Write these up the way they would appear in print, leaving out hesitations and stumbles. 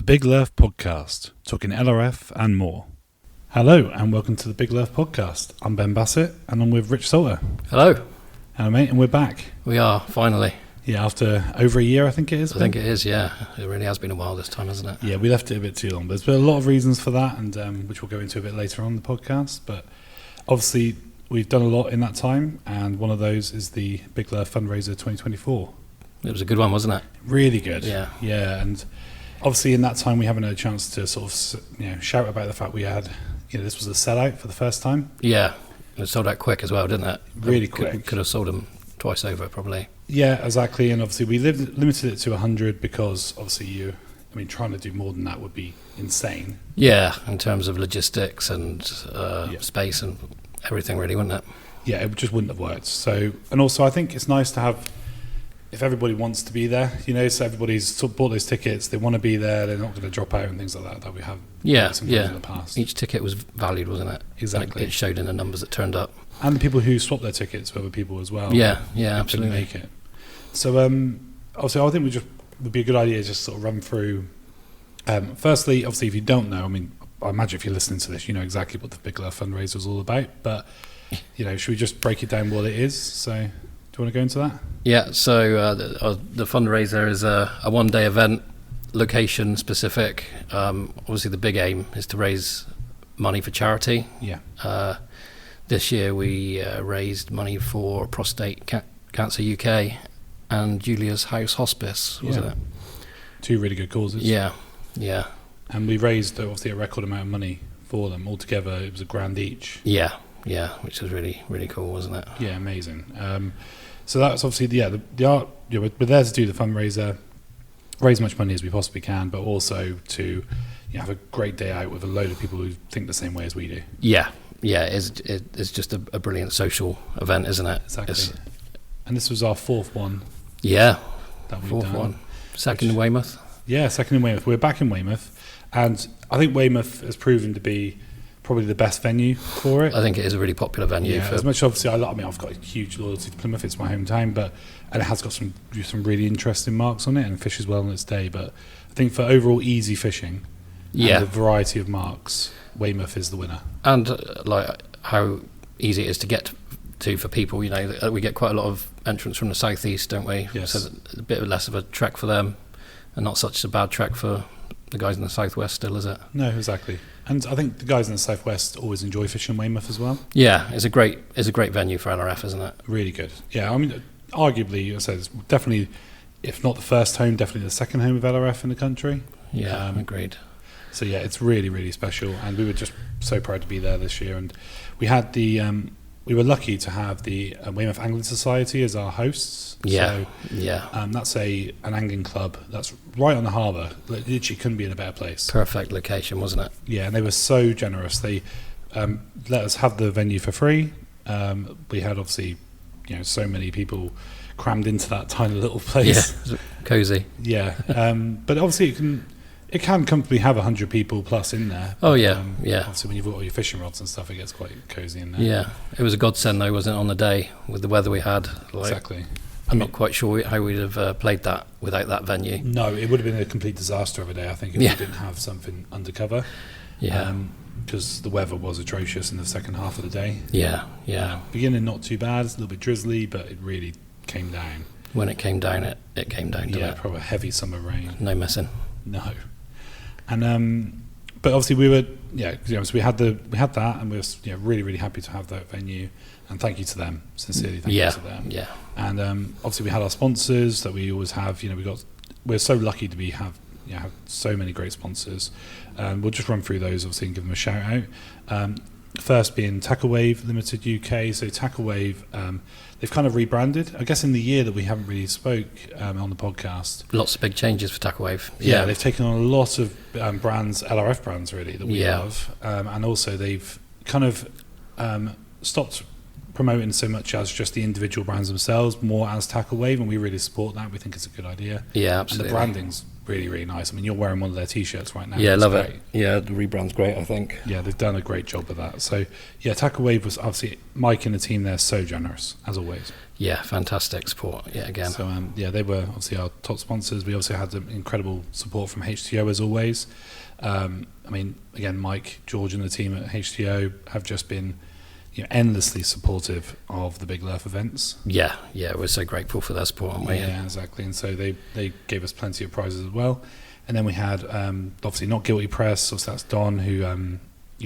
The Big Lerf Podcast, talking LRF and more. Hello and welcome to the Big Lerf Podcast. I'm Ben Bassett and I'm with Rich Salter. Hello. Hello mate, and we're back. We are, finally. Yeah, after over a year I think it is. I think it is, yeah. It really has been a while this time, hasn't it? Yeah, we left it a bit too long. There's been a lot of reasons for that, and which we'll go into a bit later on in the podcast. But obviously we've done a lot in that time, and one of those is the Big Lerf Fundraiser 2024. It was a good one, wasn't it? Really good. Yeah. Yeah, and obviously in that time we haven't had a chance to sort of shout about the fact we had, this was a sellout for the first time. Yeah. It sold out quick as well, didn't it? Really quick. We could have sold them twice over, probably. Yeah, exactly. And obviously we limited it to 100 because obviously trying to do more than that would be insane. Yeah, in terms of logistics and space and everything, really, wouldn't it? Yeah, it just wouldn't have worked. So, and also I think it's nice to have, if everybody wants to be there, so everybody's sort of bought those tickets, they want to be there, they're not going to drop out and things like that we have sometimes in the past. Each ticket was valued, wasn't it? Exactly. It showed in the numbers that turned up. And the people who swapped their tickets were other people as well. Yeah, absolutely. Couldn't make it. So, obviously, I think would be a good idea to just sort of run through. Firstly, obviously, if you don't know, I imagine if you're listening to this, you know exactly what the Big Lerf Fundraiser is all about. But, should we just break it down what it is? So, do you want to go into that? Yeah, so the fundraiser is a one-day event, location specific. Obviously, the big aim is to raise money for charity. Yeah. This year we raised money for Prostate Cancer UK and Julia's House Hospice, wasn't it? Two really good causes. Yeah. And we raised obviously a record amount of money for them. Altogether, it was $1,000 each. Yeah, which was really, really cool, wasn't it? Yeah, amazing. So that's obviously the art. We're there to do the fundraiser, raise as much money as we possibly can, but also to have a great day out with a load of people who think the same way as we do. Yeah, it's just a brilliant social event, isn't it? Exactly. And this was our fourth one. Yeah, that we've fourth done. One. Second in Waymouth. Yeah, second in Weymouth. We're back in Weymouth, and I think Weymouth has proven to be probably the best venue for it. I think it is a really popular venue. Yeah, as much obviously I've got a huge loyalty to Plymouth. It's my hometown, and it has got some really interesting marks on it and fishes well on its day. But I think for overall easy fishing, and the variety of marks, Weymouth is the winner. And like how easy it is to get to for people, we get quite a lot of entrants from the southeast, don't we? Yes. So a bit less of a trek for them, and not such a bad trek for the guys in the southwest still, is it? No, exactly. And I think the guys in the southwest always enjoy fishing Weymouth as well. Yeah, it's a great venue for LRF, isn't it? Really good. Yeah, arguably, I say it's definitely, if not the first home, definitely the second home of LRF in the country. Yeah, agreed. So yeah, it's really, really special, and we were just so proud to be there this year. And we had we were lucky to have the Waymouth Angling Society as our hosts. Yeah, that's an angling club that's right on the harbour. Literally couldn't be in a better place. Perfect location, wasn't it? Yeah, and they were so generous. They let us have the venue for free. We had obviously, so many people crammed into that tiny little place. Yeah, cosy. Yeah, but obviously it can comfortably have 100 people plus in there. Oh yeah, yeah. Obviously, when you've got all your fishing rods and stuff, it gets quite cosy in there. Yeah, it was a godsend though, wasn't it, on the day with the weather we had? Exactly. I'm not quite sure how we'd have played that without that venue. No, it would have been a complete disaster of a day, I think, if we didn't have something undercover. Yeah. Because the weather was atrocious in the second half of the day. Yeah. Beginning not too bad, a little bit drizzly, but it really came down. When it came down, it came down. Yeah, probably heavy summer rain. No messing. No. And but obviously we were so we had that, and we were really, really happy to have that venue, and thank you to them, sincerely thank you to them. Yeah. And obviously we had our sponsors that we always have. We're so lucky to have so many great sponsors. We'll just run through those obviously and give them a shout out. First being Tackle Wave Limited UK. So Tackle Wave, they've kind of rebranded, I guess, in the year that we haven't really spoke on the podcast. Lots of big changes for Tackle Wave. Yeah, they've taken on a lot of brands, LRF brands really, that we love. And also they've kind of stopped promoting so much as just the individual brands themselves, more as Tackle Wave, and we really support that. We think it's a good idea. Yeah, absolutely. And the branding's really, really nice. I mean, you're wearing one of their t-shirts right now. Yeah, It's love great. it. Yeah, the rebrand's great, I think. Yeah, they've done a great job with that. So, yeah, Tackle Wave was obviously, Mike and the team there, so generous, as always. Yeah, fantastic support, yeah, again. So, yeah, they were obviously our top sponsors. We also had incredible support from HTO, as always. I mean, again, Mike, George and the team at HTO have just been endlessly supportive of the Big Lerf events. Yeah, we're so grateful for their support, aren't we? Yeah, exactly. And so they gave us plenty of prizes as well. And then we had, obviously, Not Guilty Press, so that's Don, who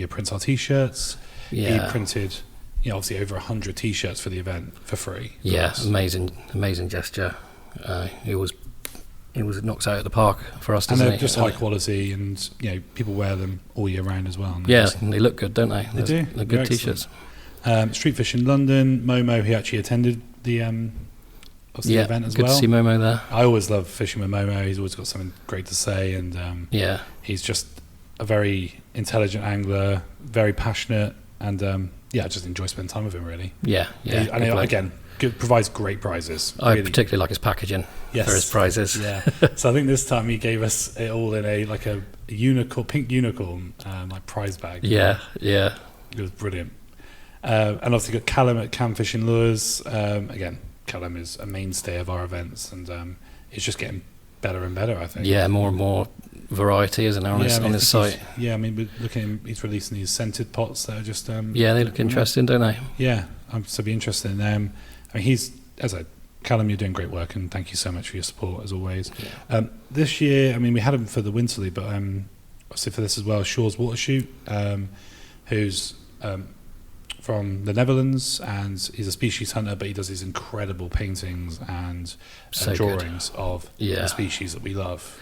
prints our t-shirts. Yeah. He printed, obviously over 100 t-shirts for the event for free. Yeah, amazing gesture. He always knocks out at the park for us, doesn't And he? they're just high quality, and people wear them all year round as well. Yeah, and they look good, don't they? They do. They're good t-shirts. Street Fish in London, Momo, he actually attended the event as good well. To see Momo there. I always love fishing with Momo. He's always got something great to say, and he's just a very intelligent angler, very passionate, and I just enjoy spending time with him, really. Yeah. And again, provides great prizes. I really. particularly like his packaging for his prizes. Yeah. So I think this time he gave us it all in a unicorn, pink unicorn, prize bag. Yeah. It was brilliant. And obviously got Callum at Cam Fishing Lures. Again, Callum is a mainstay of our events, and it's just getting better and better, I think. Yeah, more and more variety, isn't there, on his site? Yeah, I mean, we're looking at him, he's releasing these scented pots that are just... they look interesting, don't they? Yeah, I'm so be interested in them. I mean, Callum, you're doing great work, and thank you so much for your support, as always. Yeah. This year, I mean, we had him for the Winterly, but obviously for this as well, Shaw's Water Shoot, who's... from the Netherlands, and he's a species hunter, but he does these incredible paintings and drawings of the species that we love.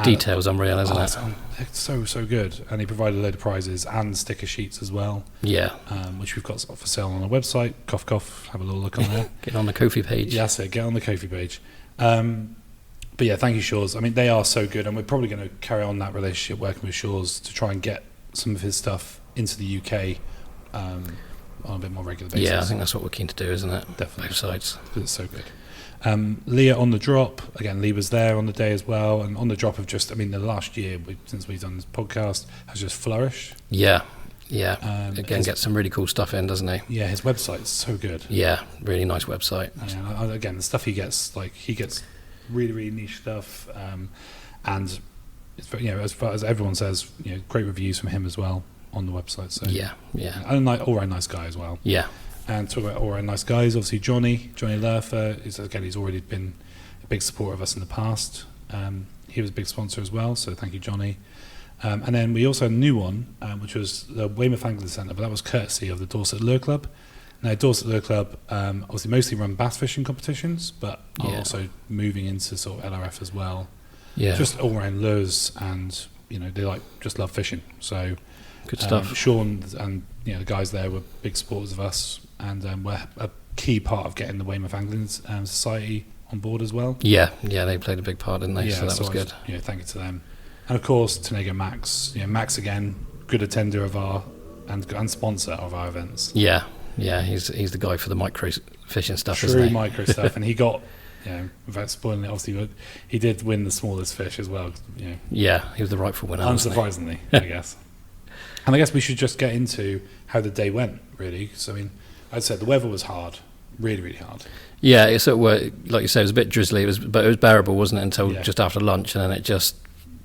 Details unreal, isn't it? It's so good. And he provided a load of prizes and sticker sheets as well. Yeah. Which we've got for sale on our website. Cough, cough. Have a little look on there. Get on the Ko-fi page. Yeah, that's it. Get on the Ko-fi page. But yeah, thank you, Shaw's. I mean, they are so good, and we're probably going to carry on that relationship working with Shaw's to try and get some of his stuff into the UK on a bit more regular basis. Yeah, I think that's what we're keen to do, isn't it? Definitely. Both sides. Because it's so good. Leah on the drop. Again, Lee was there on the day as well. And on the drop of the last year, since we've done this podcast, has just flourished. Yeah. Again, gets some really cool stuff in, doesn't he? Yeah, his website's so good. Yeah, really nice website. Yeah, again, the stuff he gets, he gets really, really niche stuff. And, it's, as far as everyone says, great reviews from him as well on the website. So Yeah. And all right, nice guy as well. Yeah. And talking about all right, nice guys, obviously jonnylerfer he's already been a big supporter of us in the past. He was a big sponsor as well, so thank you, Johnny. And then we also had a new one, which was the Weymouth Angling Centre, but that was courtesy of the Dorset Lure Club. Now, Dorset Lure Club obviously mostly run bass fishing competitions, but are also moving into sort of LRF as well. Yeah. Just all around lures, and they just love fishing. So good stuff. Sean and the guys there were big supporters of us, and were a key part of getting the Waymouth Angling Society on board as well. Yeah, they played a big part, didn't they? Yeah, so that was good. Thank you to them. And of course, Tenego Max. Max again, good attender of our and sponsor of our events. Yeah, he's the guy for the micro fishing stuff, True isn't he? micro stuff, and he got. Without spoiling it, obviously, but he did win the smallest fish as well. Yeah, he was the rightful winner. Unsurprisingly, I guess. And I guess we should just get into how the day went, really. Because I'd say the weather was hard, really, really hard. Yeah, it sort of, like you said, it was a bit drizzly, but it was bearable, wasn't it, until just after lunch, and then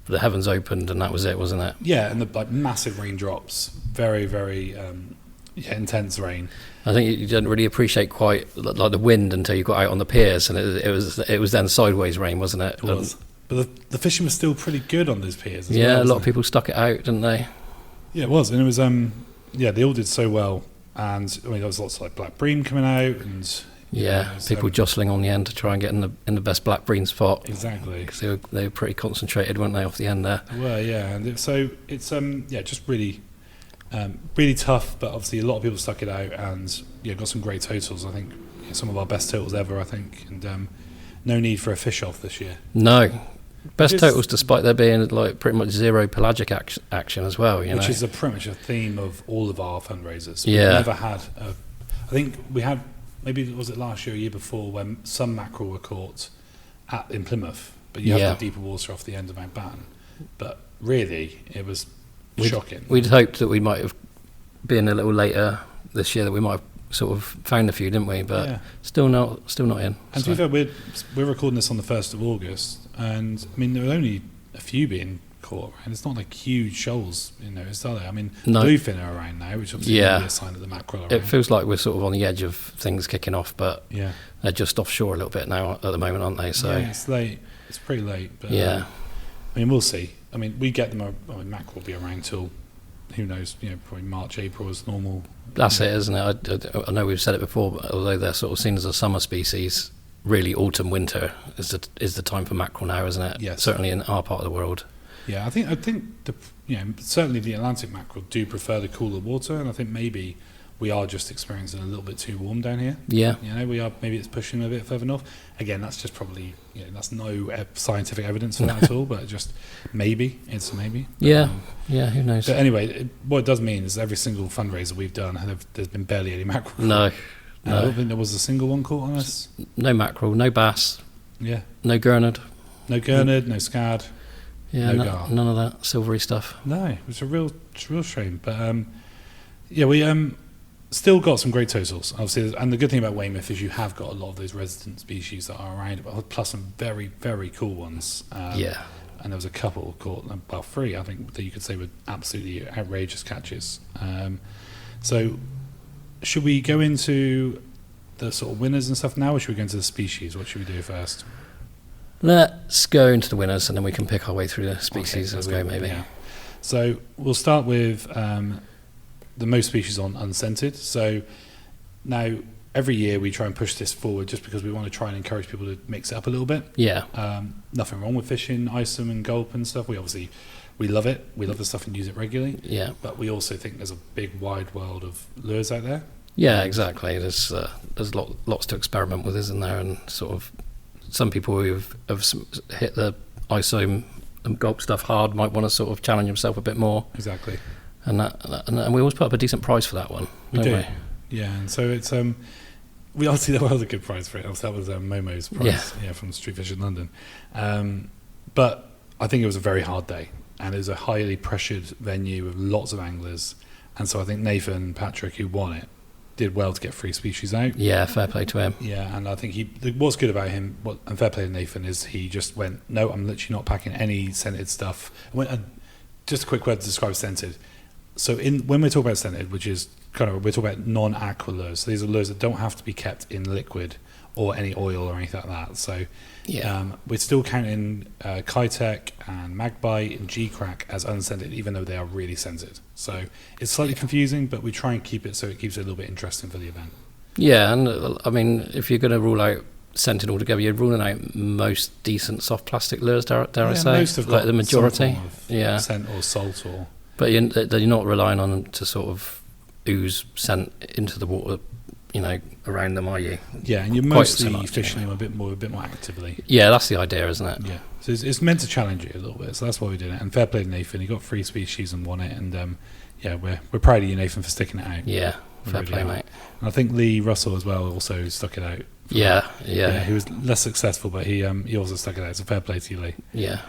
the heavens opened, and that was it, wasn't it? Yeah, and the massive raindrops, very, very intense rain. I think you didn't really appreciate quite like the wind until you got out on the piers, and it was then sideways rain, wasn't it? It was. But the fishing was still pretty good on those piers as well. Yeah, a lot of people stuck it out, didn't they? Yeah, it was, and it was they all did so well, and there was lots of black bream coming out, and people jostling on the end to try and get in the best black bream spot. Exactly, because they were pretty concentrated, weren't they, off the end there? They were, and it's just really. Really tough, but obviously a lot of people stuck it out, and got some great totals. I think some of our best totals ever. I think, and no need for a fish off this year. No, best totals despite there being pretty much zero pelagic action as well. Which is pretty much a theme of all of our fundraisers. Yeah, we've never had. I think we had maybe was it last year, or year before, when some mackerel were caught in Plymouth. but you have the deeper water off the end of Mountbatten. But really, it was shocking. We'd hoped that we might have been a little later this year, that we might have sort of found a few, didn't we? But still not in. And to be fair, we're recording this on the 1st of August, and I mean there were only a few being caught, and it's not like huge shoals, is there? I mean, bluefin are around now, which obviously may be a sign that the mackerel are around. It feels like we're sort of on the edge of things kicking off, but they're just offshore a little bit now at the moment, aren't they? So it's late. It's pretty late, but I mean, we'll see. I mean, we get them. Mackerel will be around till, who knows? Probably March, April is normal. That's it, isn't it? I know we've said it before, but although they're sort of seen as a summer species, really autumn, winter is the time for mackerel now, isn't it? Yes. Certainly in our part of the world. Yeah, I think certainly the Atlantic mackerel do prefer the cooler water, and I think maybe we are just experiencing a little bit too warm down here. Yeah. We are, maybe it's pushing a bit further north. Again, that's just probably, that's no scientific evidence for that at all, but just maybe, it's a maybe. Yeah, who knows. But anyway, what it does mean is every single fundraiser we've done, there's been barely any mackerel. No. I don't think there was a single one caught on us. No mackerel, no bass. Yeah. No gurnard. No gurnard, no scad. Yeah, none of that silvery stuff. No, it was a real shame. But we still got some great totals, obviously. And the good thing about Weymouth is you have got a lot of those resident species that are around, plus some very, very cool ones. And there was a couple caught, well, 3, I think, that you could say were absolutely outrageous catches. So should we go into the sort of winners and stuff now, or should we go into the species? What should we do first? Let's go into the winners, and then we can pick our way through the species as we go, maybe. Yeah. So we'll start with the most species on unscented. So now every year we try and push this forward just because we want to try and encourage people to mix it up a little bit. Yeah. Nothing wrong with fishing isom and gulp and stuff. We love it. We love the stuff and use it regularly. Yeah. But we also think there's a big wide world of lures out there. Yeah, exactly. There's lots to experiment with, isn't there? And sort of some people who have hit the isom and gulp stuff hard might want to sort of challenge himself a bit more. Exactly. And we always put up a decent price for that one. We do. Yeah, and so it's we obviously there was a good price for it. That was Momo's price, from Street Fish in London. But I think it was a very hard day, and it was a highly pressured venue with lots of anglers, and so I think Nathan Patrick, who won it, did well to get 3 species out. Yeah, fair play to him. Yeah, and I think what's good about him, and fair play to Nathan, is he just went, no, I'm literally not packing any scented stuff. Just a quick word to describe scented. So when we talk about scented, which is we're talking about non-aqua lures. So these are lures that don't have to be kept in liquid or any oil or anything like that. So we're still counting Kitech and Magpie and G-Crack as unscented, even though they are really scented. So it's slightly confusing, but we try and keep it so it keeps it a little bit interesting for the event. Yeah, and I mean, if you're going to rule out scented altogether, you're ruling out most decent soft plastic lures, dare I say? Most have got the majority. Scent or salt or... But you're not relying on them to sort of ooze scent into the water, around them, are you? Yeah, and you're mostly fishing them a bit more actively. Yeah, that's the idea, isn't it? Yeah, so it's meant to challenge you a little bit. So that's why we did it. And fair play to Nathan, he got 3 species and won it. And we're proud of you, Nathan, for sticking it out. Yeah, fair play, mate. And I think Lee Russell as well also stuck it out. Yeah. He was less successful, but he also stuck it out. So fair play to you, Lee. Yeah.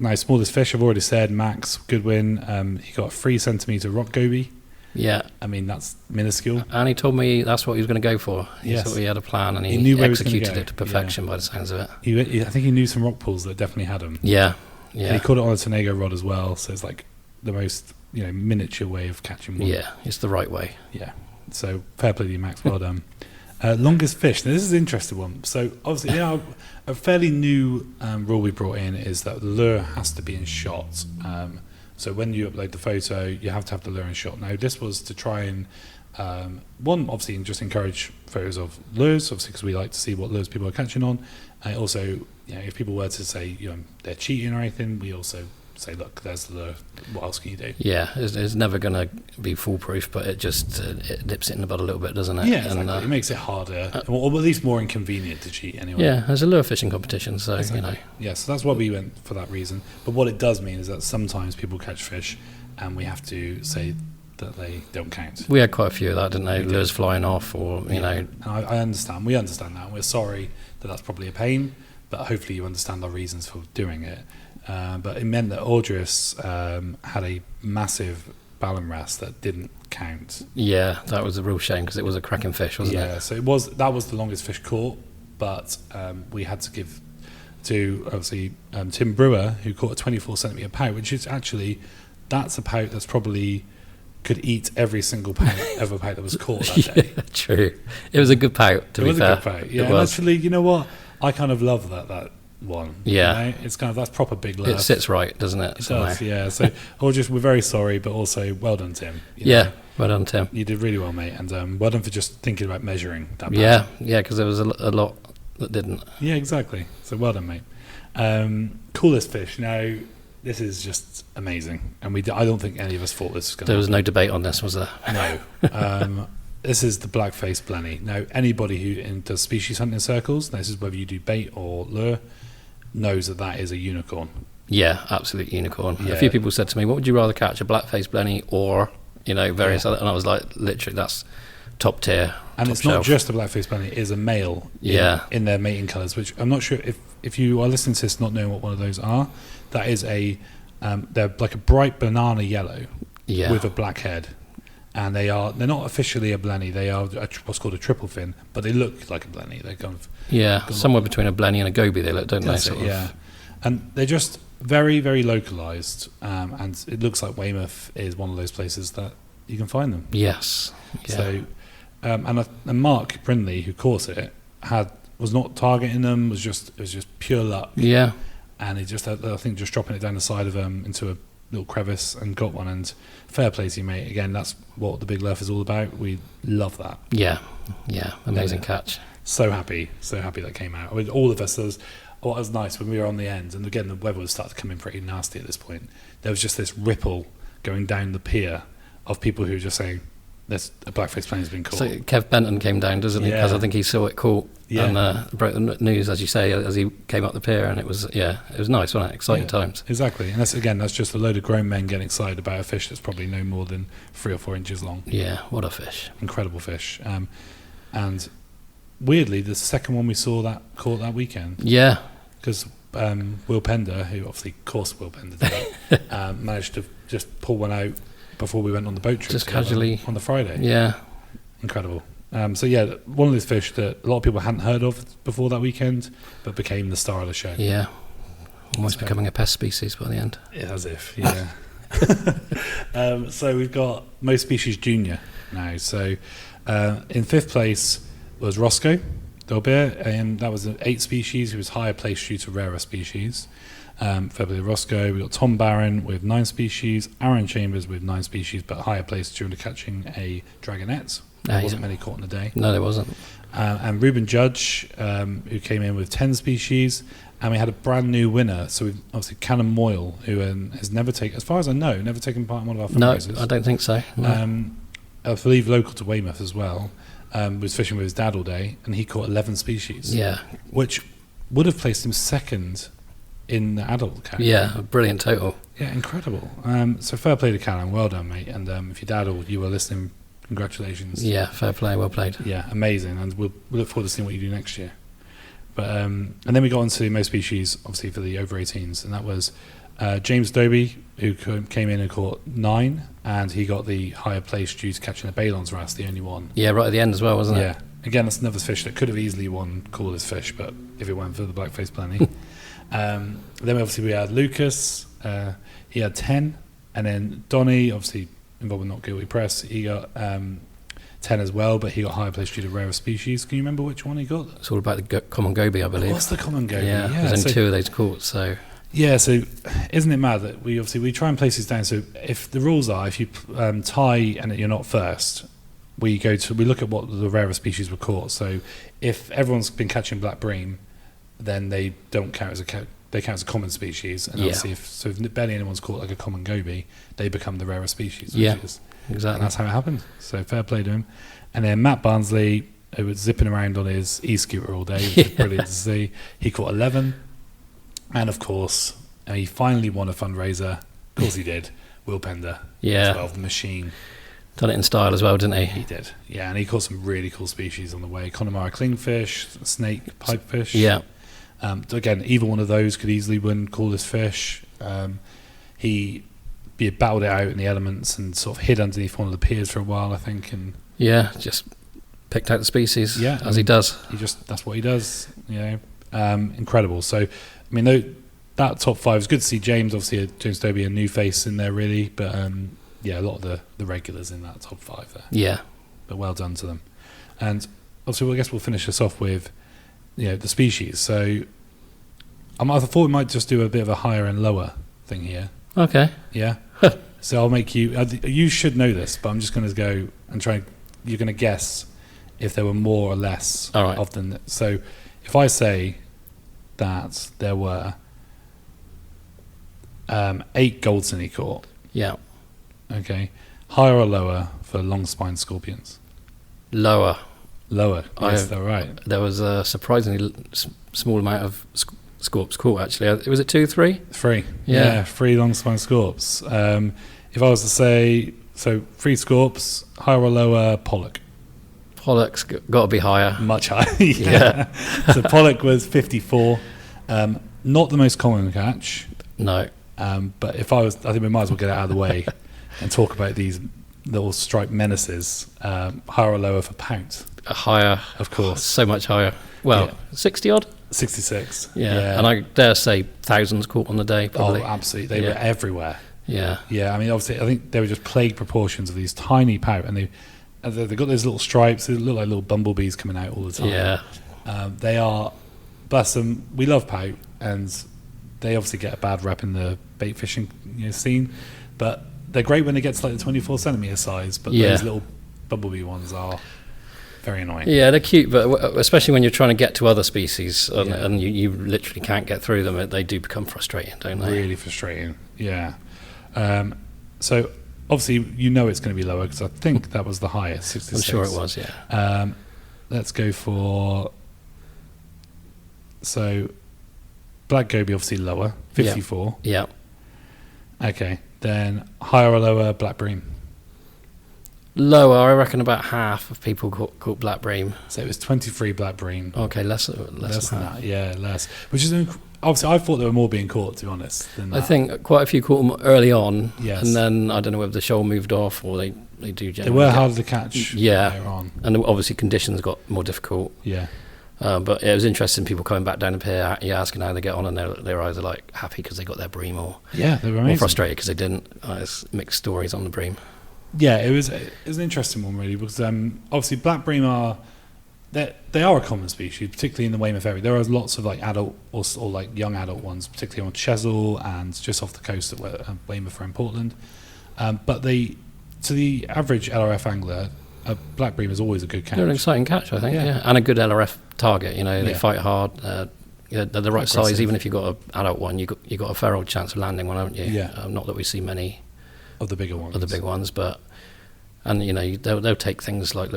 Now, smallest fish, I've already said, Max Goodwin. He got a 3 centimetre rock goby. Yeah. I mean, that's minuscule. And he told me that's what he was going to go for. He thought he had a plan, and he knew executed it to perfection by the sounds of it. I think he knew some rock pools that definitely had them. Yeah. And he caught it on a Tonego rod as well, so it's like the most miniature way of catching one. Yeah, it's the right way. Yeah. So fair play to you, Max. Well done. Longest fish. Now, this is an interesting one. So obviously, a fairly new rule we brought in is that the lure has to be in shot. So when you upload the photo, you have to have the lure in shot. Now, this was to try and one, obviously, just encourage photos of lures, obviously, because we like to see what lures people are catching on. Also, if people were to say they're cheating or anything, we also say, look, there's the lure. What else can you do? Yeah, it's never going to be foolproof, but it just it nips it in the bud a little bit, doesn't it? Yeah, exactly. And, it makes it harder, or at least more inconvenient to cheat anyway. Yeah, there's a lure fishing competition, so exactly. Yeah, so that's why we went for that reason. But what it does mean is that sometimes people catch fish, and we have to say that they don't count. We had quite a few of that, didn't they? Lures flying off, or I understand. We understand that. We're sorry that that's probably a pain. but hopefully you understand our reasons for doing it. But it meant that Audrius had a massive ballan wrasse that didn't count. Yeah, that was a real shame because it was a cracking fish, wasn't it? Yeah, so that was the longest fish caught, but we had to give to obviously Tim Brewer, who caught a 24 centimetre pout, which is actually, that's a pout that's probably could eat every single pout of a pout that was caught that day. Yeah, true. It was a good pout, to be fair. It was a good pout, yeah. And actually, you know what? I kind of love that one. Yeah. You know? It's kind of, that's proper Big Lerf. It sits right, doesn't it? It does, yeah. So we're very sorry, but also well done, Tim. Yeah, well done, Tim. You did really well, mate, and well done for just thinking about measuring that pout. Yeah, because there was a lot that didn't. Yeah, exactly. So well done, mate. Coolest fish. Now, this is just amazing, and I don't think any of us thought this was going to There was no debate on this, was there? No. This is the black-faced blenny. Now, anybody who does species hunting circles, this is whether you do bait or lure, knows that is a unicorn. Yeah, absolute unicorn. Yeah. A few people said to me, what would you rather catch, a black-faced blenny or, various other, and I was like, literally, that's top tier. And top it's shelf. not just a black-faced blenny, it is a male in their mating colours, which I'm not sure if you are listening to this not knowing what one of those are, that is they're like a bright banana yellow with a black head. And they're not officially a blenny, they are what's called a triple fin, but they look like a blenny. They're kind of somewhere between a blenny and a goby they look, don't they? Sort of. And they're just very, very localised, and it looks like Weymouth is one of those places that you can find them. Yes. Yeah. So, and Mark Brindley, who caught it, was not targeting them. It was just pure luck. Yeah. And he just had, I think, just dropping it down the side of into a little crevice and got one. And fair play to you, mate. Again, that's what the Big Lerf is all about. We love that. Yeah. Amazing catch. So happy that came out. I mean, all of us. What was nice when we were on the end, and again the weather was starting to come in pretty nasty at this point. There was just this ripple going down the pier of people who were just saying, "There's a black-faced blenny has been caught." So Kev Benton came down, doesn't he? Because I think he saw it caught and broke the news, as you say, as he came up the pier, and it was nice, wasn't it? Exciting times. Exactly, and that's just a load of grown men getting excited about a fish that's probably no more than 3 or 4 inches long. Yeah, what a fish! Incredible fish, and weirdly, the second one we saw caught that weekend. Yeah, because Will Pender, who obviously course Will Pender did, managed to just pull one out before we went on the boat trip. Just casually on the Friday. Yeah, incredible. So one of those fish that a lot of people hadn't heard of before that weekend, but became the star of the show. Yeah, almost becoming a pest species by the end. As if, yeah. So we've got most species junior now. So in 5th place was Roscoe Dolbear, and that was an 8 species. He was higher placed due to rarer species. February Roscoe. We got Tom Barron with 9 species, Aaron Chambers with 9 species, but higher placed due to catching a dragonet. There wasn't many caught in a day. No, there wasn't. And Ruben Judge, who came in with 10 species, and we had a brand new winner. So we've obviously Cannon Moyle, who has never taken, as far as I know, never taken part in one of our fundraisers. No, I don't think so. No. I believe local to Weymouth as well. Was fishing with his dad all day, and he caught 11 species. Yeah, which would have placed him second in the adult category. Yeah, a brilliant total. Yeah, incredible. So fair play to Callum, well done, mate. And if your dad or you were listening, congratulations. Yeah, fair play, well played. Yeah, amazing, and we'll look forward to seeing what you do next year. But and then we got on to most species, obviously for the over 18s, and that was James Doby, who came in and caught 9, and he got the higher place due to catching a Balon's wrasse, the only one. Yeah, right at the end as well, wasn't it? Yeah. Again, that's another fish that could have easily won coolest fish, but if it went for the black-faced blenny. Then obviously we had Lucas, he had 10, and then Donny, obviously involved with Not Guilty Press, he got 10 as well, but he got higher place due to rarer species. Can you remember which one he got? It's all about the common goby, I believe. What's the common goby? Yeah, there's only 2 of those caught, so... Yeah, so isn't it mad that we try and place these down? So if the rules are, if you tie and you're not first, we look at what the rarer species were caught. So if everyone's been catching black bream, then they don't count as they count as a common species. And obviously, if barely anyone's caught like a common goby, they become the rarer species. Exactly. And that's how it happened. So fair play to him. And then Matt Barnsley, who was zipping around on his e-scooter all day, which was brilliant to see. He caught 11. And of course, he finally won a fundraiser. Of course he did. Will Pender. Yeah. As well, the machine. Done it in style as well, didn't he? He did. Yeah, and he caught some really cool species on the way. Connemara clingfish, snake, pipefish. Yeah. Again, either one of those could easily win coolest fish. He battled it out in the elements and sort of hid underneath one of the piers for a while, I think. And just picked out the species as he does. That's what he does, incredible. So, I mean, that top 5 is good to see. James Dobie, a new face in there, really. But, a lot of the regulars in that top 5 there. Yeah. But well done to them. And obviously, I guess we'll finish this off with, the species. So, I thought we might just do a bit of a higher and lower thing here. Okay. Yeah. So I'll make you. You should know this, but I'm just going to go and try. You're going to guess if there were more or less of them. So, if I say that there were 8 golds he caught. Yeah. Okay. Higher or lower for long-spined scorpions? Lower. Yes, they're right. There was a surprisingly small amount of scorps caught, actually. Was it 2, 3? 3. Yeah, 3 long-spined scorps. If I was to say, 3 scorps, higher or lower, pollock? Pollock's got to be higher. Much higher, yeah. So pollock was 54. Not the most common catch. No. But I think we might as well get it out of the way and talk about these little striped menaces. Higher or lower for pout? Higher. Of course. So much higher. Well, 60 odd? 66. Yeah. And I dare say thousands caught on the day, probably. Oh, absolutely. They were everywhere. Yeah. Yeah, I mean, obviously, I think they were just plague proportions of these tiny pout, and they've got those little stripes. They look like little bumblebees coming out all the time. Yeah. They are, bless them, we love pout, and they obviously get a bad rep in the bait fishing scene, but they're great when they get to like the 24 centimetre size, but those little bumblebee ones are very annoying. Yeah, they're cute, but especially when you're trying to get to other species and you literally can't get through them, they do become frustrating, don't they? Really frustrating, yeah. So obviously it's going to be lower because I think that was the highest, 66. I'm sure it was, yeah. Let's go for... So black goby obviously lower, 54. Yeah. Okay, then higher or lower, black bream? Lower, I reckon about half of people caught black bream. So it was 23 black bream. Okay, less than that. Yeah, less. Which is obviously, I thought there were more being caught, to be honest. Than I think quite a few caught them early on. Yes. And then I don't know whether the shoal moved off or they do generally. They were harder to catch. Yeah. Later on. And obviously conditions got more difficult. Yeah. But it was interesting, people coming back down the pier, asking how they get on, and they're either like happy because they got their bream or they were amazing. Or frustrated because they didn't. It's mixed stories on the bream. Yeah, it was an interesting one really, because obviously black bream they are a common species, particularly in the Weymouth area. There are lots of like adult or like young adult ones, particularly on Chesil and just off the coast at Waymouth or in Portland. But to the average LRF angler, a black bream is always a good catch. They're an exciting catch, I think, and a good LRF target. They fight hard. They're the right size. Even if you've got an adult one, you got a fair old chance of landing one, haven't you? Yeah. Not that we see many of the bigger ones, but they'll take things like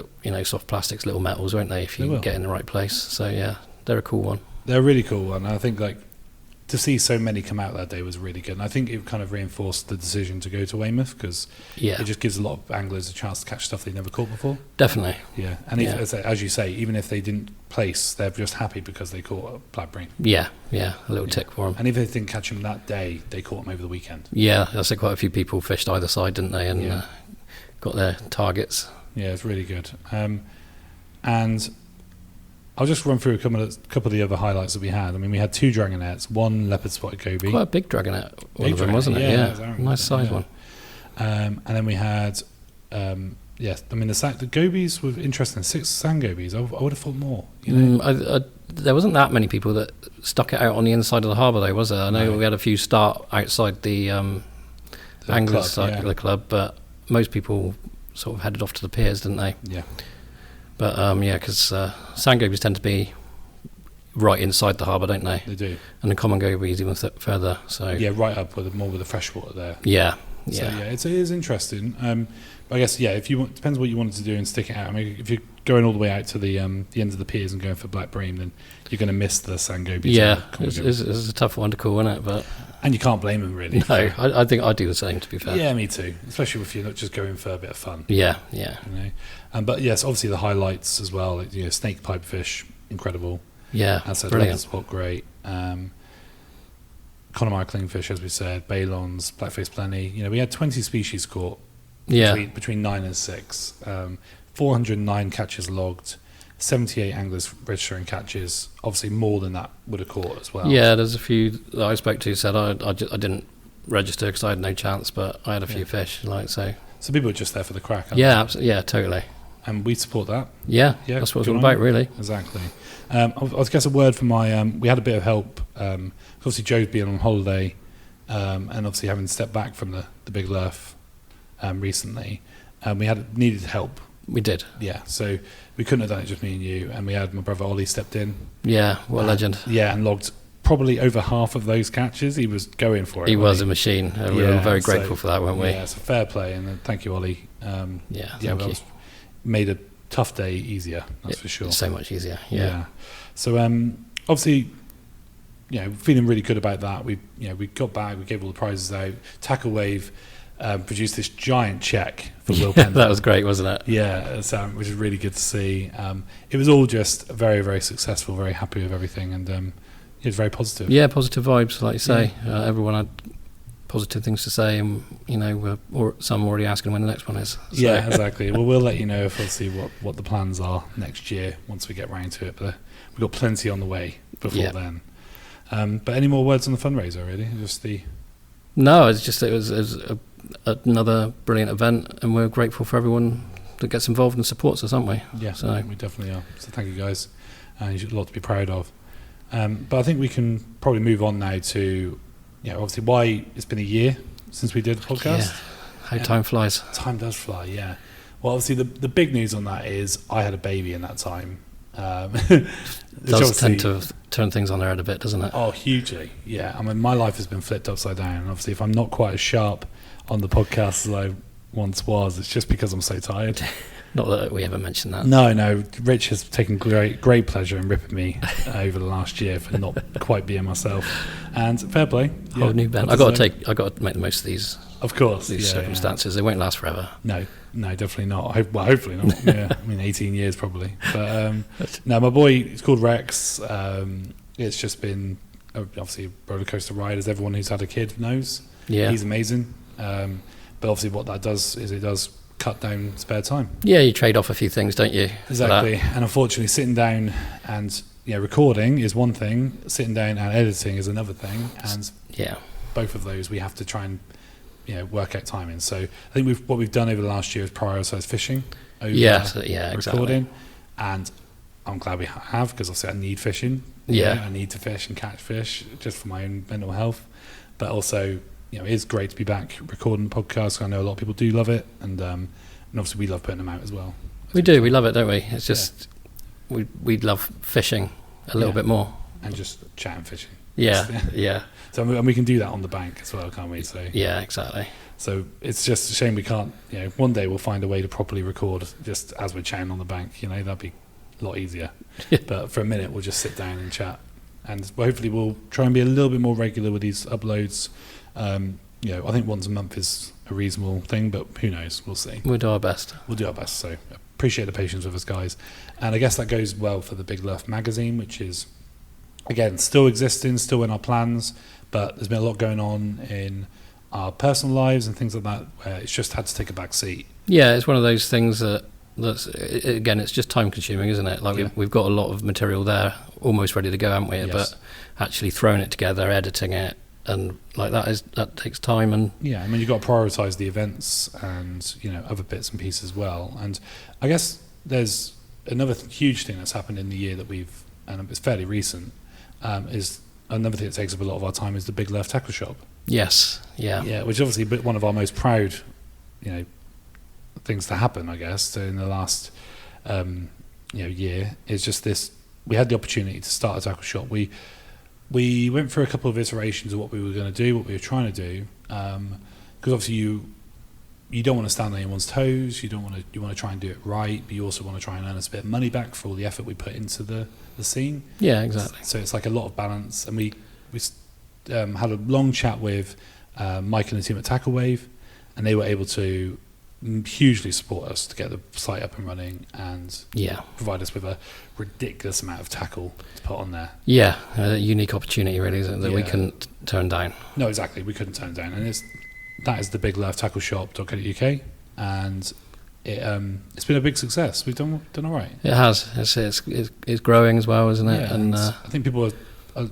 soft plastics, little metals, won't they? If you get in the right place. So yeah, they're a cool one. They're a really cool one. I think to see so many come out that day was really good, and I think it kind of reinforced the decision to go to Weymouth because it just gives a lot of anglers a chance to catch stuff they've never caught before. Definitely. Yeah, and as you say, even if they didn't place, they're just happy because they caught a black bream. Yeah, a little tick for them. And if they didn't catch them that day, they caught them over the weekend. Yeah, I say quite a few people fished either side, didn't they? And got their targets. Yeah, it's really good. And I'll just run through a couple of the other highlights that we had. I mean, we had 2 dragonets, 1 leopard spotted goby. Quite a big dragonet, one of them, wasn't it? Yeah, nice size one. And then we had, the gobies were interesting. 6 sand gobies. I would have thought more. There wasn't that many people that stuck it out on the inside of the harbour, though, was there? I know we had a few start outside the anglers' side of the club, but most people sort of headed off to the piers, didn't they? Yeah. But because sand gobies tend to be right inside the harbour, don't they? They do. And the common gobies even further. So right up with the freshwater there. Yeah. So it is interesting. But I guess if you want, depends what you wanted to do and stick it out. I mean, if you're going all the way out to the end of the piers and going for black bream, then you're going to miss the sand gobies. Yeah, it's a tough one to call, isn't it? But and you can't blame them really. No, I think I'd do the same, to be fair. Yeah, me too. Especially if you're not just going for a bit of fun. Yeah. But yes, obviously the highlights as well. Snake pipefish, incredible. Yeah, as I said, brilliant. spot, great. Connemara Clingfish, as we said, Balons, Blackface Plenty. You know, we had 20 species caught between 9 and 6. 409 catches logged, 78 anglers registering catches. Obviously, more than that would have caught as well. Yeah, there's a few that I spoke to who said I didn't register because I had no chance, but I had a few fish. Like so. So people are just there for the crack. Yeah, absolutely. Yeah, totally. And we support that. Yeah, that's what it's all about, really. Exactly. I guess a word for my. We had a bit of help. Obviously, Joe's been on holiday, and obviously having stepped back from the Big Lerf recently, we needed help. We did. Yeah, so we couldn't have done it just me and you, and we had my brother Ollie stepped in. Yeah, what a legend. Yeah, and logged probably over half of those catches. He was going for it. He was a machine. We were very grateful for that, weren't we? Yeah, it's a fair play, and thank you, Ollie. Thank you. Made a tough day easier, that's for sure. So much easier. Yeah. So obviously, feeling really good about that. We got back, we gave all the prizes out. Tackle Wave produced this giant check for Will Pendle. That was great, wasn't it? Yeah, which is really good to see. It was all just very, very successful, very happy with everything, and it was very positive. Yeah, positive vibes, like you say. Everyone had positive things to say, and some already asking when the next one is. So. Yeah, exactly. Well, we'll let you know if we'll see what the plans are next year once we get round to it. But we've got plenty on the way before then. But any more words on the fundraiser? Really, No, it was another brilliant event, and we're grateful for everyone that gets involved and supports us, aren't we? Yeah, so we definitely are. So thank you guys, and you've got a lot to be proud of. But I think we can probably move on now to, obviously why it's been a year since we did the podcast. Yeah, how time flies. Time does fly, yeah. Well, obviously the big news on that is I had a baby in that time. Does tend to turn things on their head a bit, doesn't it? Oh, hugely, yeah. I mean, my life has been flipped upside down. And obviously, if I'm not quite as sharp on the podcast as I once was, it's just because I'm so tired. Not that we ever mentioned that. No. Rich has taken great pleasure in ripping me over the last year for not quite being myself. And fair play. Whole new bent. I got to make the most of these. Of course, these circumstances. They won't last forever. No, definitely not. Hopefully not. Yeah, I mean, 18 years probably. But no, my boy, he's called Rex. It's just been obviously a roller coaster ride, as everyone who's had a kid knows. Yeah, he's amazing. But obviously, what that does is it does cut down spare time. Yeah, you trade off a few things, don't you? Exactly. And unfortunately, sitting down and recording is one thing. Sitting down and editing is another thing. And both of those we have to try and work out timing. So I think what we've done over the last year is prioritise fishing over recording. Exactly. And I'm glad we have, because obviously I need fishing. I need to fish and catch fish just for my own mental health. But also, it is great to be back recording podcasts. I know a lot of people do love it, and obviously we love putting them out as well. We do. We love it, don't we? It's just we love fishing a little bit more, and just chatting fishing. Yeah. So and we can do that on the bank as well, can't we? So yeah, exactly. So it's just a shame we can't. One day we'll find a way to properly record just as we're chatting on the bank. That'd be a lot easier. But for a minute, we'll just sit down and chat, and hopefully we'll try and be a little bit more regular with these uploads. I think once a month is a reasonable thing, but who knows? We'll see. We'll do our best. So appreciate the patience with us, guys. And I guess that goes well for the Big Lerf magazine, which is, again, still existing, still in our plans, but there's been a lot going on in our personal lives and things like that where it's just had to take a back seat. Yeah, it's one of those things that's again, it's just time consuming, isn't it? Like we've got a lot of material there almost ready to go, haven't we? Yes. But actually throwing it together, editing it, and that takes time. And I mean, you've got to prioritise the events and other bits and pieces as well. And I guess there's another huge thing that's happened in the year that and it's fairly recent, is another thing that takes up a lot of our time is the Big Lerf Tackle Shop. Yes, yeah, which is obviously one of our most proud, things to happen, I guess. So in the last, year, is just this. We had the opportunity to start a tackle shop. We went through a couple of iterations of what we were going to do, what we were trying to do, because obviously you don't want to stand on anyone's toes. You want to try and do it right, but you also want to try and earn us a bit of money back for all the effort we put into the scene. Yeah, exactly. So it's like a lot of balance, and we had a long chat with Mike and the team at Tackle Wave, and they were able to hugely support us to get the site up and running and Yeah. provide us with a ridiculous amount of tackle to put on there. Yeah, a unique opportunity really, isn't it, that we Yeah. couldn't turn down. No, exactly. We couldn't turn it down, and that is the Big Lerf Tackle Shop.co.uk, and it's been a big success. We've done all right. It has. It's growing as well, isn't it? Yeah, and I think people are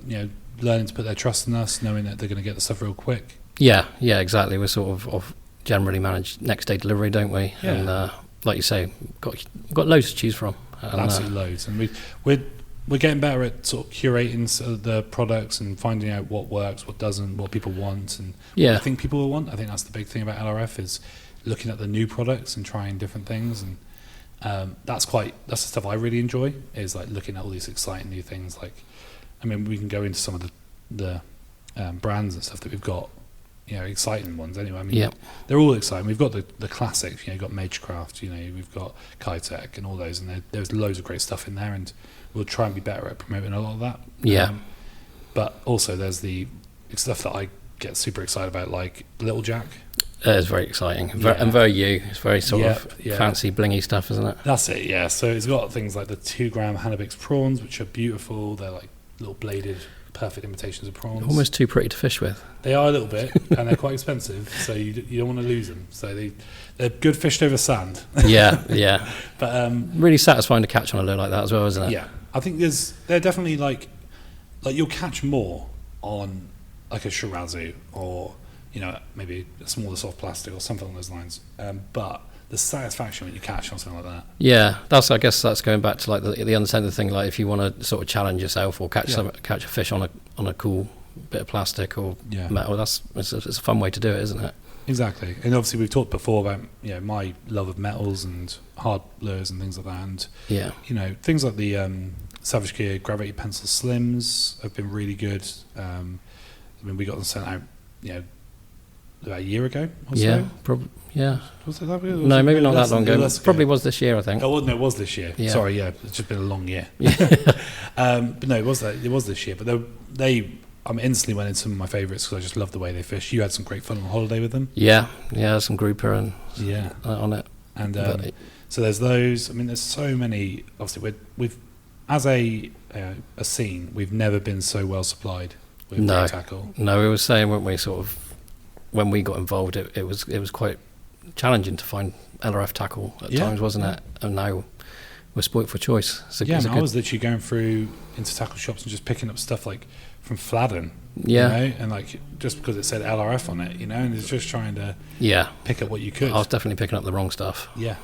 learning to put their trust in us, knowing that they're going to get the stuff real quick. yeah, exactly. We're sort of generally manage next day delivery, don't we? Yeah. And like you say, got loads to choose from. And, Absolutely loads, and we're getting better at sort of curating the products and finding out what works, what doesn't, what people want, and Yeah. what I think people will want. I think that's the big thing about LRF is looking at the new products and trying different things, and that's the stuff I really enjoy, is like looking at all these exciting new things. Like, I mean, we can go into some of the brands and stuff that we've got, exciting ones anyway. I mean, Yeah. they're all exciting. We've got the classics, you've got Magecraft, we've got Kitech and all those, and there's loads of great stuff in there, and we'll try and be better at promoting a lot of that. Yeah. But also there's the stuff that I get super excited about, like Little Jack. It is very exciting. Yeah. And very you. It's very sort of Yeah. fancy, blingy stuff, isn't it? That's it, yeah. So it's got things like the 2 gram Hannibix prawns, which are beautiful. They're like little bladed, perfect imitations of prawns. Almost too pretty to fish with. They are a little bit, and they're quite expensive, so you don't want to lose them. So they're good fished over sand. Yeah. But Really satisfying to catch on a lure like that as well, isn't it? yeah, I think they're definitely like you'll catch more on like a Shirazu or maybe a smaller soft plastic or something along those lines. But the satisfaction when you catch on something like that. Yeah, I guess that's going back to like the untended thing. Like if you want to sort of challenge yourself or catch a fish on a cool bit of plastic or metal, it's a fun way to do it, isn't it? Exactly, and obviously we've talked before about my love of metals and hard lures and things like that, and things like the Savage Gear Gravity Pencil Slims have been really good. I mean, we got them sent out about a year ago or so. Yeah. Was it that? No, maybe not that long ago. Probably was this year, I think. Oh, no, it was this year. Yeah. Sorry, it's just been a long year. But no, it was this year. But they instantly went into some of my favourites because I just love the way they fish. You had some great fun on holiday with them. Yeah, some grouper and on it. And so there's those. I mean, there's so many. Obviously, we've as a scene, we've never been so well supplied with tackle. No, we were saying, weren't we, sort of when we got involved, it was quite challenging to find LRF tackle at times, wasn't it? And now we're spoilt for choice. I was literally going through into tackle shops and just picking up stuff like from Fladden, and like just because it said LRF on it, and it's just trying to pick up what you could. I was definitely picking up the wrong stuff. Yeah.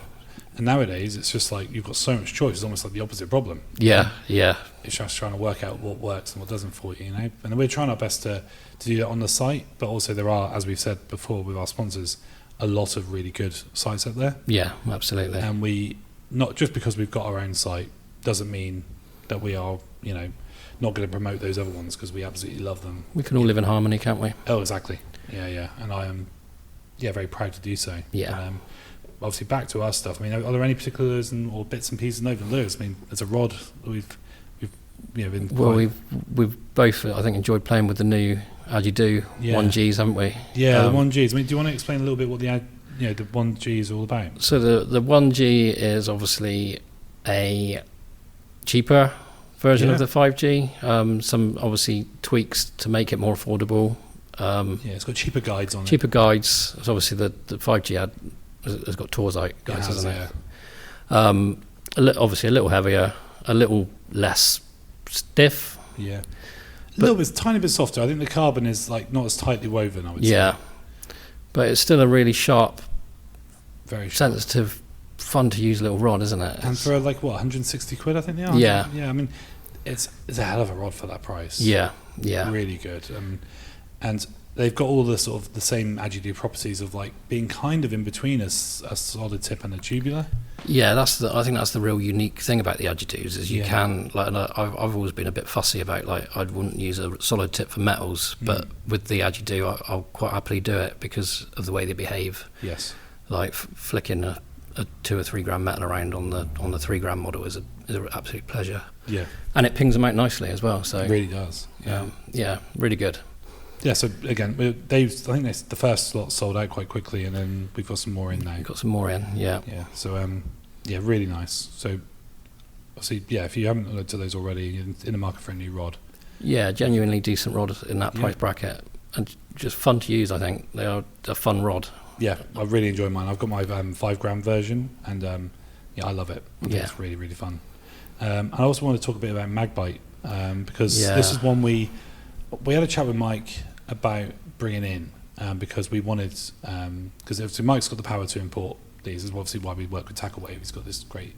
And nowadays, it's just like you've got so much choice. It's almost like the opposite problem. Yeah. It's just trying to work out what works and what doesn't for you, And we're trying our best to do that on the site, but also there are, as we've said before with our sponsors, a lot of really good sites out there. Yeah, absolutely. And we, not just because we've got our own site, doesn't mean that we are, not going to promote those other ones, because we absolutely love them. We can all live in harmony, can't we? Oh, exactly. Yeah. And I am, very proud to do so. Yeah. Obviously, back to our stuff. I mean, are there any particulars or bits and pieces of lures? I mean, there's a rod that we've been. Well, we've both, I think, enjoyed playing with the new Ajidu 1Gs, haven't we? Yeah, the 1Gs. I mean, do you want to explain a little bit what the 1G is all about? So the 1G is obviously a cheaper version of the 5G. Some obviously tweaks to make it more affordable. It's got cheaper guides on it. Cheaper guides. So obviously the 5G has got Torzite guides, hasn't it? Obviously a little heavier, a little less stiff. Yeah. A little bit, tiny bit softer. I think the carbon is like not as tightly woven, I would say. Yeah. But it's still a really sharp, very sharp, sensitive, fun to use little rod, isn't it? And for like 160 quid, I think they are. Yeah. Yeah. I mean, it's a hell of a rod for that price. Yeah. Really good. And they've got all the sort of the same Ajidu properties of like being kind of in between a solid tip and a tubular. Yeah, I think that's the real unique thing about the Ajidus is you can, like, I've always been a bit fussy about, like, I wouldn't use a solid tip for metals, but with the Ajidu I'll quite happily do it because of the way they behave. Yes. Like flicking a 2 or 3 gram metal around on the 3 gram model is an absolute pleasure. Yeah. And it pings them out nicely as well. So it really does. Yeah, really good. Yeah, so again, I think the first lot sold out quite quickly, and then we've got some more in now. Got some more in, yeah. Yeah, so yeah, really nice. So obviously, yeah, if you haven't looked at those already, in the market for a new rod. Yeah, genuinely decent rod in that price bracket, and just fun to use. I think they are a fun rod. Yeah, I really enjoy mine. I've got my 5 gram version, and yeah, I love it. I think it's really, really fun. I also want to talk a bit about Magbite, because this is one we had a chat with Mike about bringing in, because we wanted, because obviously Mike's got the power to import these. This is obviously why we work with Tackle Wave. He's got this great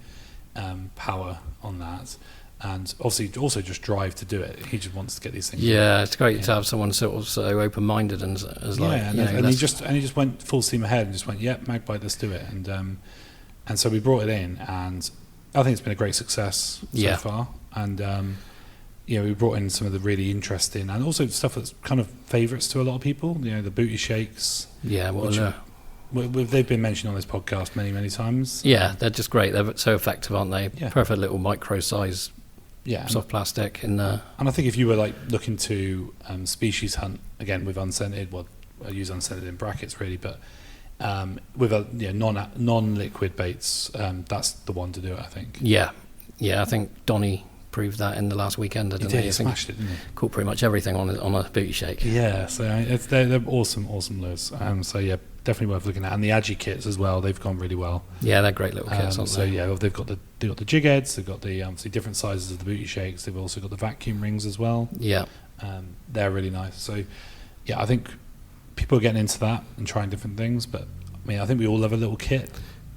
power on that, and obviously also just drive to do it. He just wants to get these things. Yeah, it's great to have someone sort of so open-minded and as like, and he just went full steam ahead and just went, yeah, Magbite, let's do it, and so we brought it in, and I think it's been a great success so far, and we brought in some of the really interesting and also stuff that's kind of favourites to a lot of people. The booty shakes. Yeah, they've been mentioned on this podcast many times. Yeah, they're just great. They're so effective, aren't they? Yeah. Perfect little micro size. Yeah, soft plastic and I think if you were like looking to species hunt again with unscented, I use unscented in brackets really, but with a non-liquid baits, that's the one to do it, I think. Yeah, I think Donny proved that in the last weekend. He smashed it, didn't he? Caught pretty much everything on a booty shake. Yeah, so they're awesome lures. So yeah, definitely worth looking at. And the Agi kits as well, they've gone really well. Yeah, they're great little kits, aren't they? So yeah, they've got the Jig Heads, they've got the obviously different sizes of the booty shakes. They've also got the vacuum rings as well. Yeah, they're really nice. So yeah, I think people are getting into that and trying different things. But I mean, I think we all love a little kit.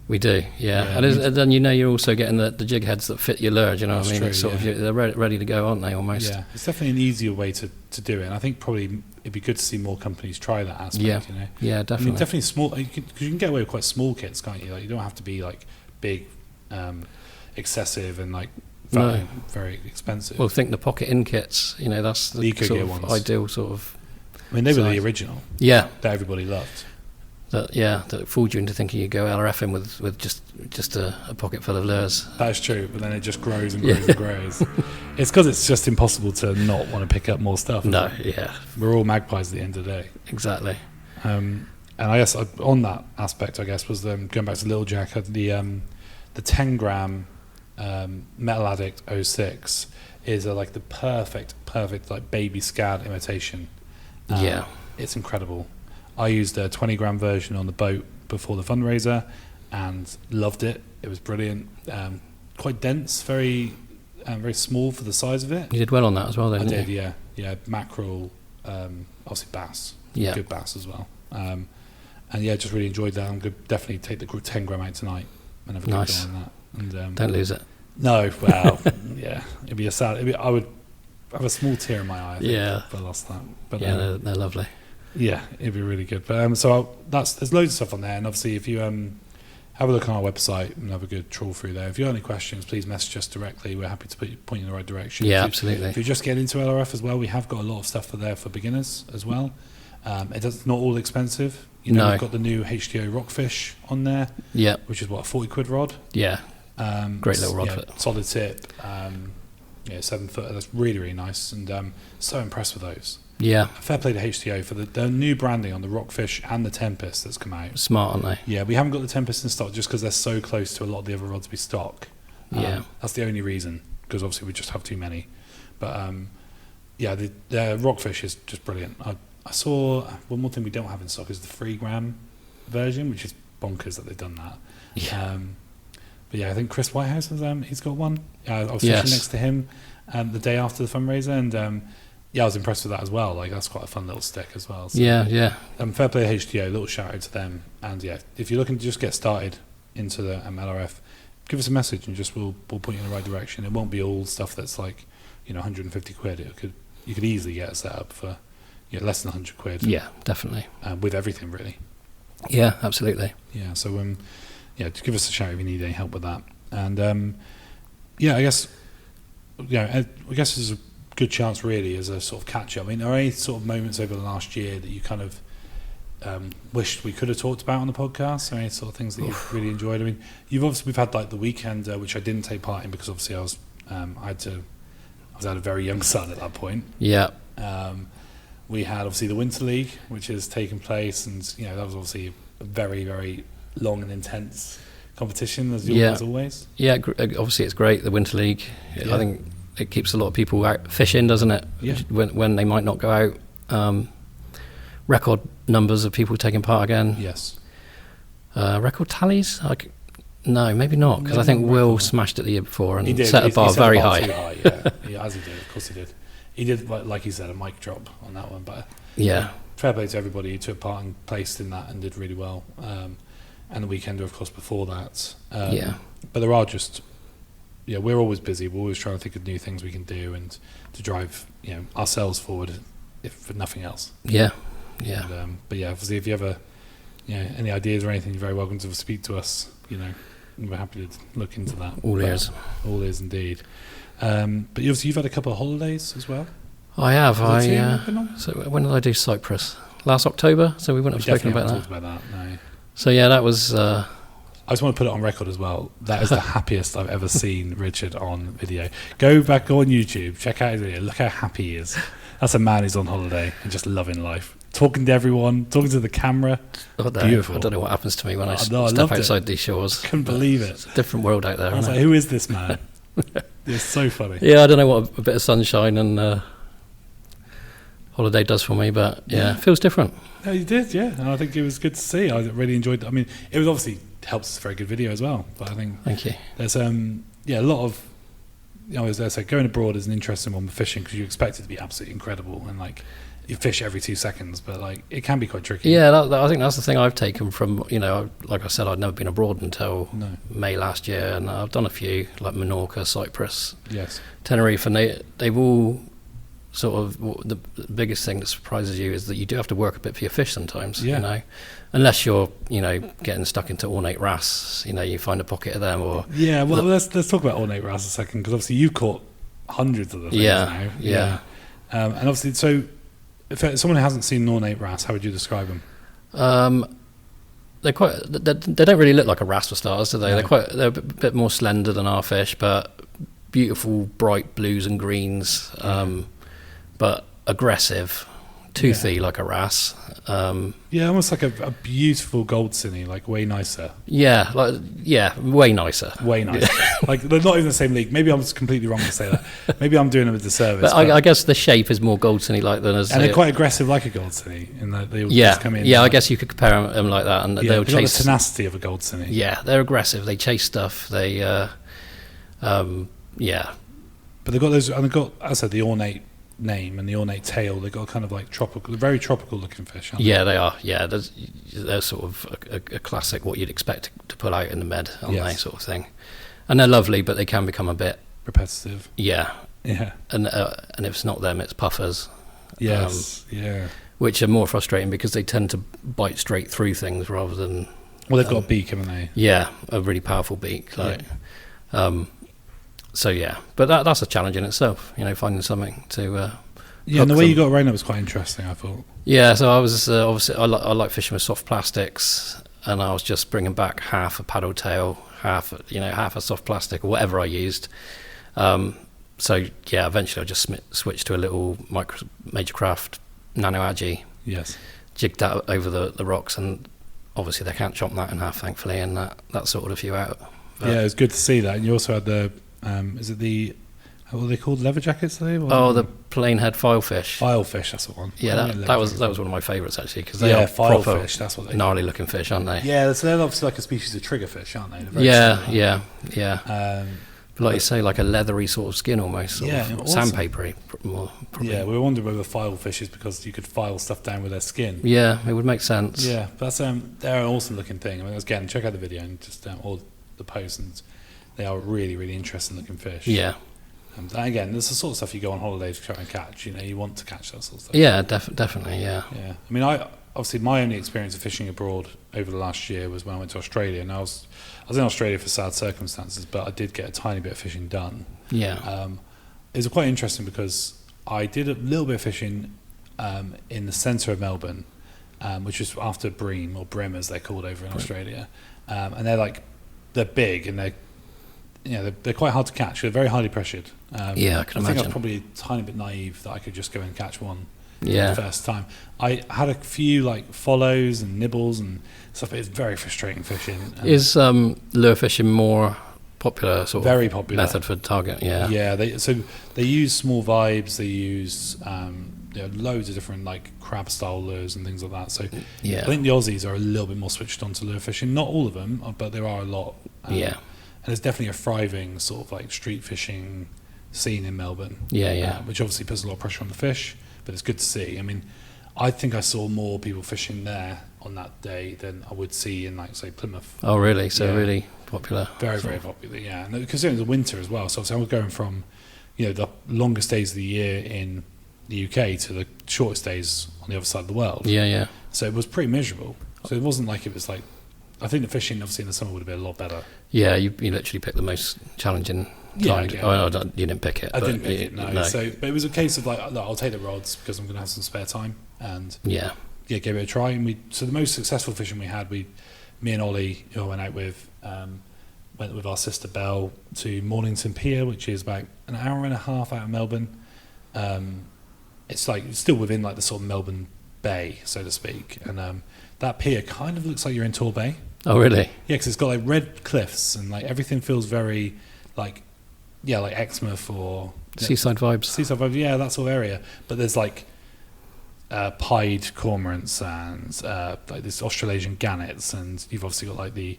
We do, yeah. And then you're also getting the Jig Heads that fit your lure. Do you know what I mean? True, it's sort of they're ready to go, aren't they? Almost. Yeah, it's definitely an easier way to do it. And I think probably it'd be good to see more companies try that aspect. Yeah, yeah, definitely. I mean, definitely small, because you can get away with quite small kits, can't you? Like you don't have to be like big, excessive, and like very expensive. Well, think the pocket in kits. That's the sort of ones. Ideal sort of. I mean, they were the original. Yeah, that everybody loved. That fooled you into thinking you go LRFing with just a pocket full of lures. That's true, but then it just grows and grows and grows. It's because it's just impossible to not want to pick up more stuff. No, yeah. We're all magpies at the end of the day. Exactly. And I guess on that aspect, I guess, was going back to Little Jack, the 10 gram Metal Addict 06 is like the perfect like baby scad imitation. Yeah. It's incredible. I used a 20 gram version on the boat before the fundraiser and loved it. It was brilliant. Quite dense, very small for the size of it. You did well on that as well, didn't you? I did, yeah. Mackerel, obviously bass. Yeah. Good bass as well. And yeah, just really enjoyed that. I'm going to definitely take the 10 gram out tonight and have a good go on that. And, don't lose it. No, well, yeah. It'd be a sad... I would have a small tear in my eye, I think, if I lost that. But, yeah, they're lovely. Yeah, it'd be really good. But there's loads of stuff on there, and obviously if you have a look on our website and have a good trawl through there. If you have any questions, please message us directly. We're happy to point you in the right direction. Yeah, absolutely. If you're just getting into LRF as well, we have got a lot of stuff there for beginners as well. It's not all expensive. We've got the new HDO Rockfish on there. Yeah, which is what, a 40 quid rod. Yeah, great little rod. Yeah, solid tip. 7 foot. That's really, really nice, and so impressed with those. Yeah. Fair play to HDO for the new branding on the Rockfish and the Tempest that's come out. Smart, aren't they? Yeah, we haven't got the Tempest in stock just because they're so close to a lot of the other rods we stock. That's the only reason, because obviously we just have too many. But the Rockfish is just brilliant. I saw one more thing we don't have in stock is the 3 gram version, which is bonkers that they've done that. Yeah. But yeah, I think Chris Whitehouse he's got one. I was fishing next to him the day after the fundraiser, and I was impressed with that as well. Like, that's quite a fun little stick as well. So, yeah. Fair play to HDO, little shout out to them. And yeah, if you're looking to just get started into the LRF, give us a message and we'll point you in the right direction. It won't be all stuff that's like 150 quid. You could easily get a setup for less than 100 quid. Yeah, definitely. With everything really. Yeah, absolutely. Yeah, so just give us a shout if you need any help with that. And I guess there's a good chance really as a sort of catch up. I mean, are there any sort of moments over the last year that you kind of wished we could have talked about on the podcast? Or any sort of things that you've really enjoyed? I mean, we've had like the weekend which I didn't take part in because obviously I had a very young son at that point. Yeah. We had obviously the Winter League, which has taken place, and that was obviously a very, very long and intense competition, as always. Yeah, obviously it's great, the Winter League. Yeah. I think it keeps a lot of people out fishing, doesn't it? Yeah. When they might not go out. Record numbers of people taking part again. Yes. Record tallies? No, maybe not, because I think Will smashed it the year before and set the bar very high. Too high. Yeah, as he did, of course he did. He did, like you said, a mic drop on that one. But fair play to everybody who took part and placed in that and did really well. And the weekender, of course, before that. But there are just, we're always busy. We're always trying to think of new things we can do and to drive, ourselves forward, if for nothing else. Yeah. And, but obviously, if you ever, any ideas or anything, you're very welcome to speak to us. We're happy to look into that. All ears indeed. But you've had a couple of holidays as well. I have. So when did I do Cyprus? Last October. So we wouldn't have spoken about that. Talked about that. No. So that was. I just want to put it on record as well. That is the happiest I've ever seen Richard on video. Go back on YouTube, check out his video. Look how happy he is. That's a man who's on holiday and just loving life. Talking to everyone, talking to the camera. Beautiful. I don't know what happens to me when I step outside these shores. Couldn't believe it. It's a different world out there. I was like, who is this man? It's so funny. Yeah, I don't know what a bit of sunshine and holiday does for me, but it feels different. No, you did, yeah. And I think it was good to see. I really enjoyed it. I mean, it was obviously helps. It's a very good video as well. But I think thank you. There's a lot of as I say, going abroad is an interesting one with fishing because you expect it to be absolutely incredible and like you fish every 2 seconds, but like it can be quite tricky. Yeah, I think that's the thing I've taken from like I said, I'd never been abroad until May last year, and I've done a few like Menorca, Cyprus, Tenerife, and they've all sort of the biggest thing that surprises you is that you do have to work a bit for your fish sometimes. Unless you're getting stuck into ornate wrasse, you find a pocket of them or let's talk about ornate wrasse a second, because obviously you've caught hundreds of them now. And obviously, so if someone who hasn't seen an ornate wrasse, how would you describe them? They don't really look like a wrasse for starters, do they? No. They're a bit more slender than our fish, but beautiful bright blues and greens, but aggressive, toothy like a wrasse. Almost like a beautiful gold cinny, like way nicer. Way nicer. Way nicer. Like they're not even the same league. Maybe I'm just completely wrong to say that. Maybe I'm doing them a disservice. But I guess the shape is more gold cinny like than as. And they're quite aggressive like a gold cinny in that they just come in. Yeah, I guess you could compare them like that, and they'll chase the tenacity of a gold cinny. Yeah, they're aggressive. They chase stuff. They, But they've got those, and they've got, as I said, the ornate name and the ornate tail. They've got kind of like tropical, very tropical looking fish, aren't they? They are. Yeah, they're sort of a classic, what you'd expect to pull out in the med, aren't they, sort of thing. And they're lovely, but they can become a bit repetitive. Yeah. And if it's not them, it's puffers. Yes. Which are more frustrating because they tend to bite straight through things rather than. Well, they've got a beak, haven't they? Yeah, a really powerful beak. Like, but that's a challenge in itself. Finding something to. And the way you got around it was quite interesting, I thought. Yeah, so I was obviously I like fishing with soft plastics, and I was just bringing back half a paddle tail, half a soft plastic or whatever I used. Eventually I just switched to a little Major Craft Nano Agi. Yes. Jigged that over the rocks, and obviously they can't chop that in half, thankfully, and that sorted a few out. But it was good to see that. And you also had the what are they called, leather jackets? The plain head filefish. Filefish, that's the one. Yeah, that was one of my favourites actually, because they are filefish. That's what they gnarly looking fish, aren't they? Yeah, so they're obviously like a species of triggerfish, aren't they? Yeah. But like you say, like a leathery sort of skin almost, sandpapery. Probably. Yeah, we were wondering whether filefish is because you could file stuff down with their skin. Yeah, it would make sense. Yeah, that's they're an awesome looking thing. I mean, again, check out the video and just all the posts, and they are really, really interesting looking fish. Yeah. And again, there's the sort of stuff you go on holiday to try and catch. You want to catch that sort of stuff. Yeah, definitely. Yeah. I mean, obviously my only experience of fishing abroad over the last year was when I went to Australia, and I was in Australia for sad circumstances, but I did get a tiny bit of fishing done. Yeah. It was quite interesting because I did a little bit of fishing in the centre of Melbourne, which is after Bream, or Bream as they're called over in Australia, and they're big and they're quite hard to catch. They're very highly pressured. I can imagine. I think I was probably a tiny bit naive that I could just go and catch one Yeah. the first time. I had a few like follows and nibbles and stuff, but it's very frustrating fishing. Is lure fishing more popular sort Very of popular method for target? Yeah. Yeah, they use small vibes, they use loads of different like crab style lures and things like that. So Yeah. I think the Aussies are a little bit more switched on to lure fishing. Not all of them, but there are a lot. Yeah. And there's definitely a thriving sort of like street fishing scene in Melbourne. Yeah. Which obviously puts a lot of pressure on the fish, but it's good to see. I mean, I think I saw more people fishing there on that day than I would see in like say Plymouth. Oh, really? So Yeah. really popular. Very popular, yeah. And considering the winter as well, so obviously I was going from, the longest days of the year in the UK to the shortest days on the other side of the world. Yeah. So it was pretty miserable. So it wasn't like it was like, I think the fishing obviously in the summer would have been a lot better. Yeah, you literally picked the most challenging time. Yeah. Oh, no, you didn't pick it. I didn't pick it, no. So, but it was a case of like, look, I'll take the rods because I'm going to have some spare time, and Yeah. gave it a try. And so the most successful fishing we had, me and Ollie, who I went out with, went with our sister Belle to Mornington Pier, which is about an hour and a half out of Melbourne. It's like still within like the sort of Melbourne Bay, so to speak, and that pier kind of looks like you're in Tor Bay. Oh, really? Yeah, because it's got like red cliffs and like everything feels very like Exmouth or Seaside vibes. Seaside vibes, yeah, that sort of area. But there's like pied cormorants and like this Australasian gannets, and you've obviously got like the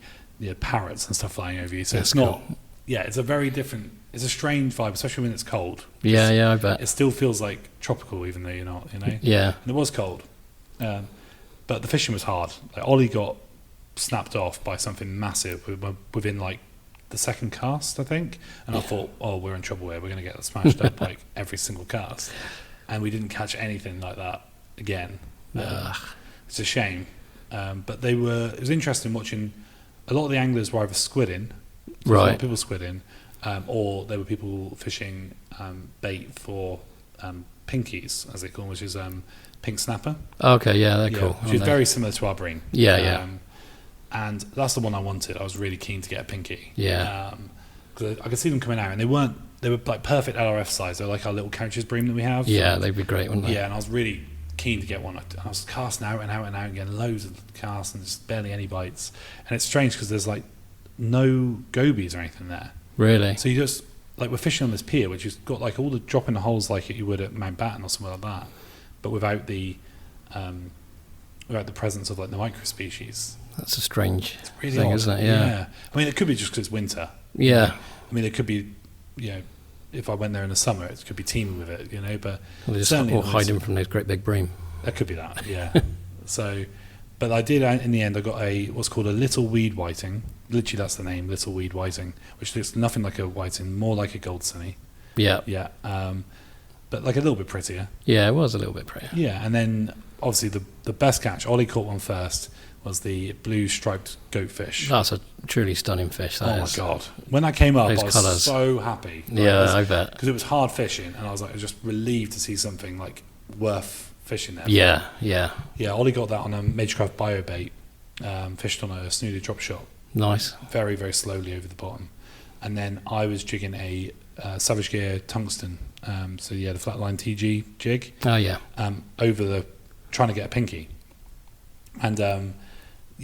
parrots and stuff flying over you. So That's it's not. cool. Yeah, it's a very different. It's a strange vibe, especially when it's cold. Yeah, I bet. It still feels like tropical, even though you're not. Yeah. And it was cold, but the fishing was hard. Like Ollie got snapped off by something massive within like the second cast, I think, and I thought, oh, we're in trouble here. We're going to get smashed up like every single cast, and we didn't catch anything like that again. It's a shame, but it was interesting watching. A lot of the anglers were either squidding, so a lot of people squidding, or there were people fishing bait for pinkies, as they call them, which is pink snapper. Okay, yeah, they're cool. Which is very similar to our bream. Yeah. And that's the one I wanted. I was really keen to get a pinky. Yeah. Because I could see them coming out, and they were like perfect LRF size. They're like our little couches bream that we have. Yeah, they'd be great, wouldn't they? Yeah, and I was really keen to get one. I was casting out and out and out and getting loads of casts and just barely any bites. And it's strange because there's like no gobies or anything there. Really? So you just, like, we're fishing on this pier, which has got like all the drop in the holes like you would at Mountbatten or something like that, but without the presence of like the microspecies. That's a strange Really thing, odd. isn't it? Yeah. I mean, it could be just because it's winter. Yeah. I mean, it could be, if I went there in the summer, it could be teeming with it, but Well, just certainly all it was- hiding from those great big bream. That could be that, yeah. So, but I did, in the end, I got what's called a little weed whiting. Literally, that's the name, little weed whiting, which looks nothing like a whiting, more like a gold sunny. Yeah. Yeah. But like a little bit prettier. Yeah, it was a little bit prettier. Yeah, and then obviously the best catch, Ollie caught one first, was the blue striped goatfish. That's a truly stunning fish. That Oh is. my god! When that came up, Those I was colours. so happy. Yeah, I bet. Because it was hard fishing, and I was just relieved to see something like worth fishing there. Yeah. Yeah, Ollie got that on a Magecraft bio bait, fished on a snooty drop shot, Nice. very very slowly over the bottom, and then I was jigging a Savage Gear tungsten. So yeah, the flatline TG jig. Oh yeah. Over trying to get a pinky, and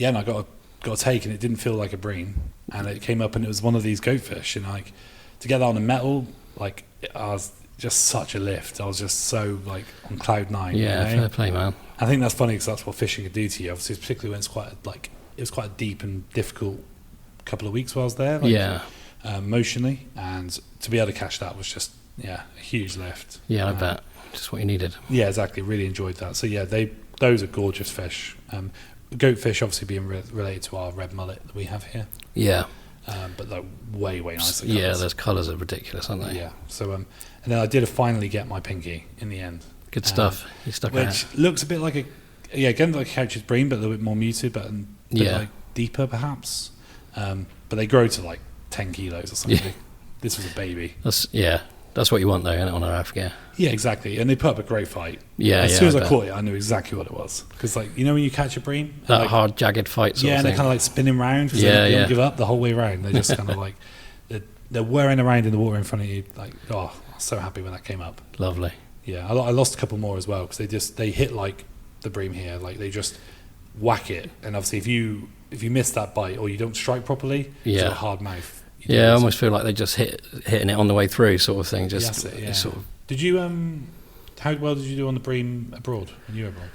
and I got a take, and it didn't feel like a bream, and it came up, and it was one of these goatfish, and like to get that on a metal, like I was just such a lift. I was just so like on cloud nine. Yeah, fair play, man. I think that's funny because that's what fishing could do to you. Obviously, particularly when it was quite a deep and difficult couple of weeks while I was there. Emotionally, and to be able to catch that was just a huge lift. Yeah, I bet. Just what you needed. Yeah, exactly. Really enjoyed that. So yeah, those are gorgeous fish. Goatfish obviously being related to our red mullet that we have here. Yeah. But they're way nicer. Yeah, those colours are ridiculous, aren't they? Yeah. So and then I did finally get my pinky in the end. Good stuff. You stuck which out. looks a bit like again like a couch's bream, but a little bit more muted, but a bit like deeper perhaps. But they grow to like 10 kilos or something. Yeah. This was a baby. That's what you want though, isn't it, on a Africa? Yeah, exactly. And they put up a great fight. Yeah, as soon as I bet. caught it, I knew exactly what it was. Because when you catch a bream, That hard, jagged fight sort of and thing. they're kind of like spinning round because they don't give up the whole way around. They're just kind of like they're whirring around in the water in front of you. Like, oh, I was so happy when that came up. Lovely. Yeah, I lost a couple more as well because they hit like the bream here, like they just whack it, and obviously if you miss that bite or you don't strike properly, it's got a hard mouth. Yeah, I almost feel like they just hitting it on the way through, sort of thing. Just that's it, yeah. sort of. Did you how well did you do on the Bream Abroad? When you were abroad?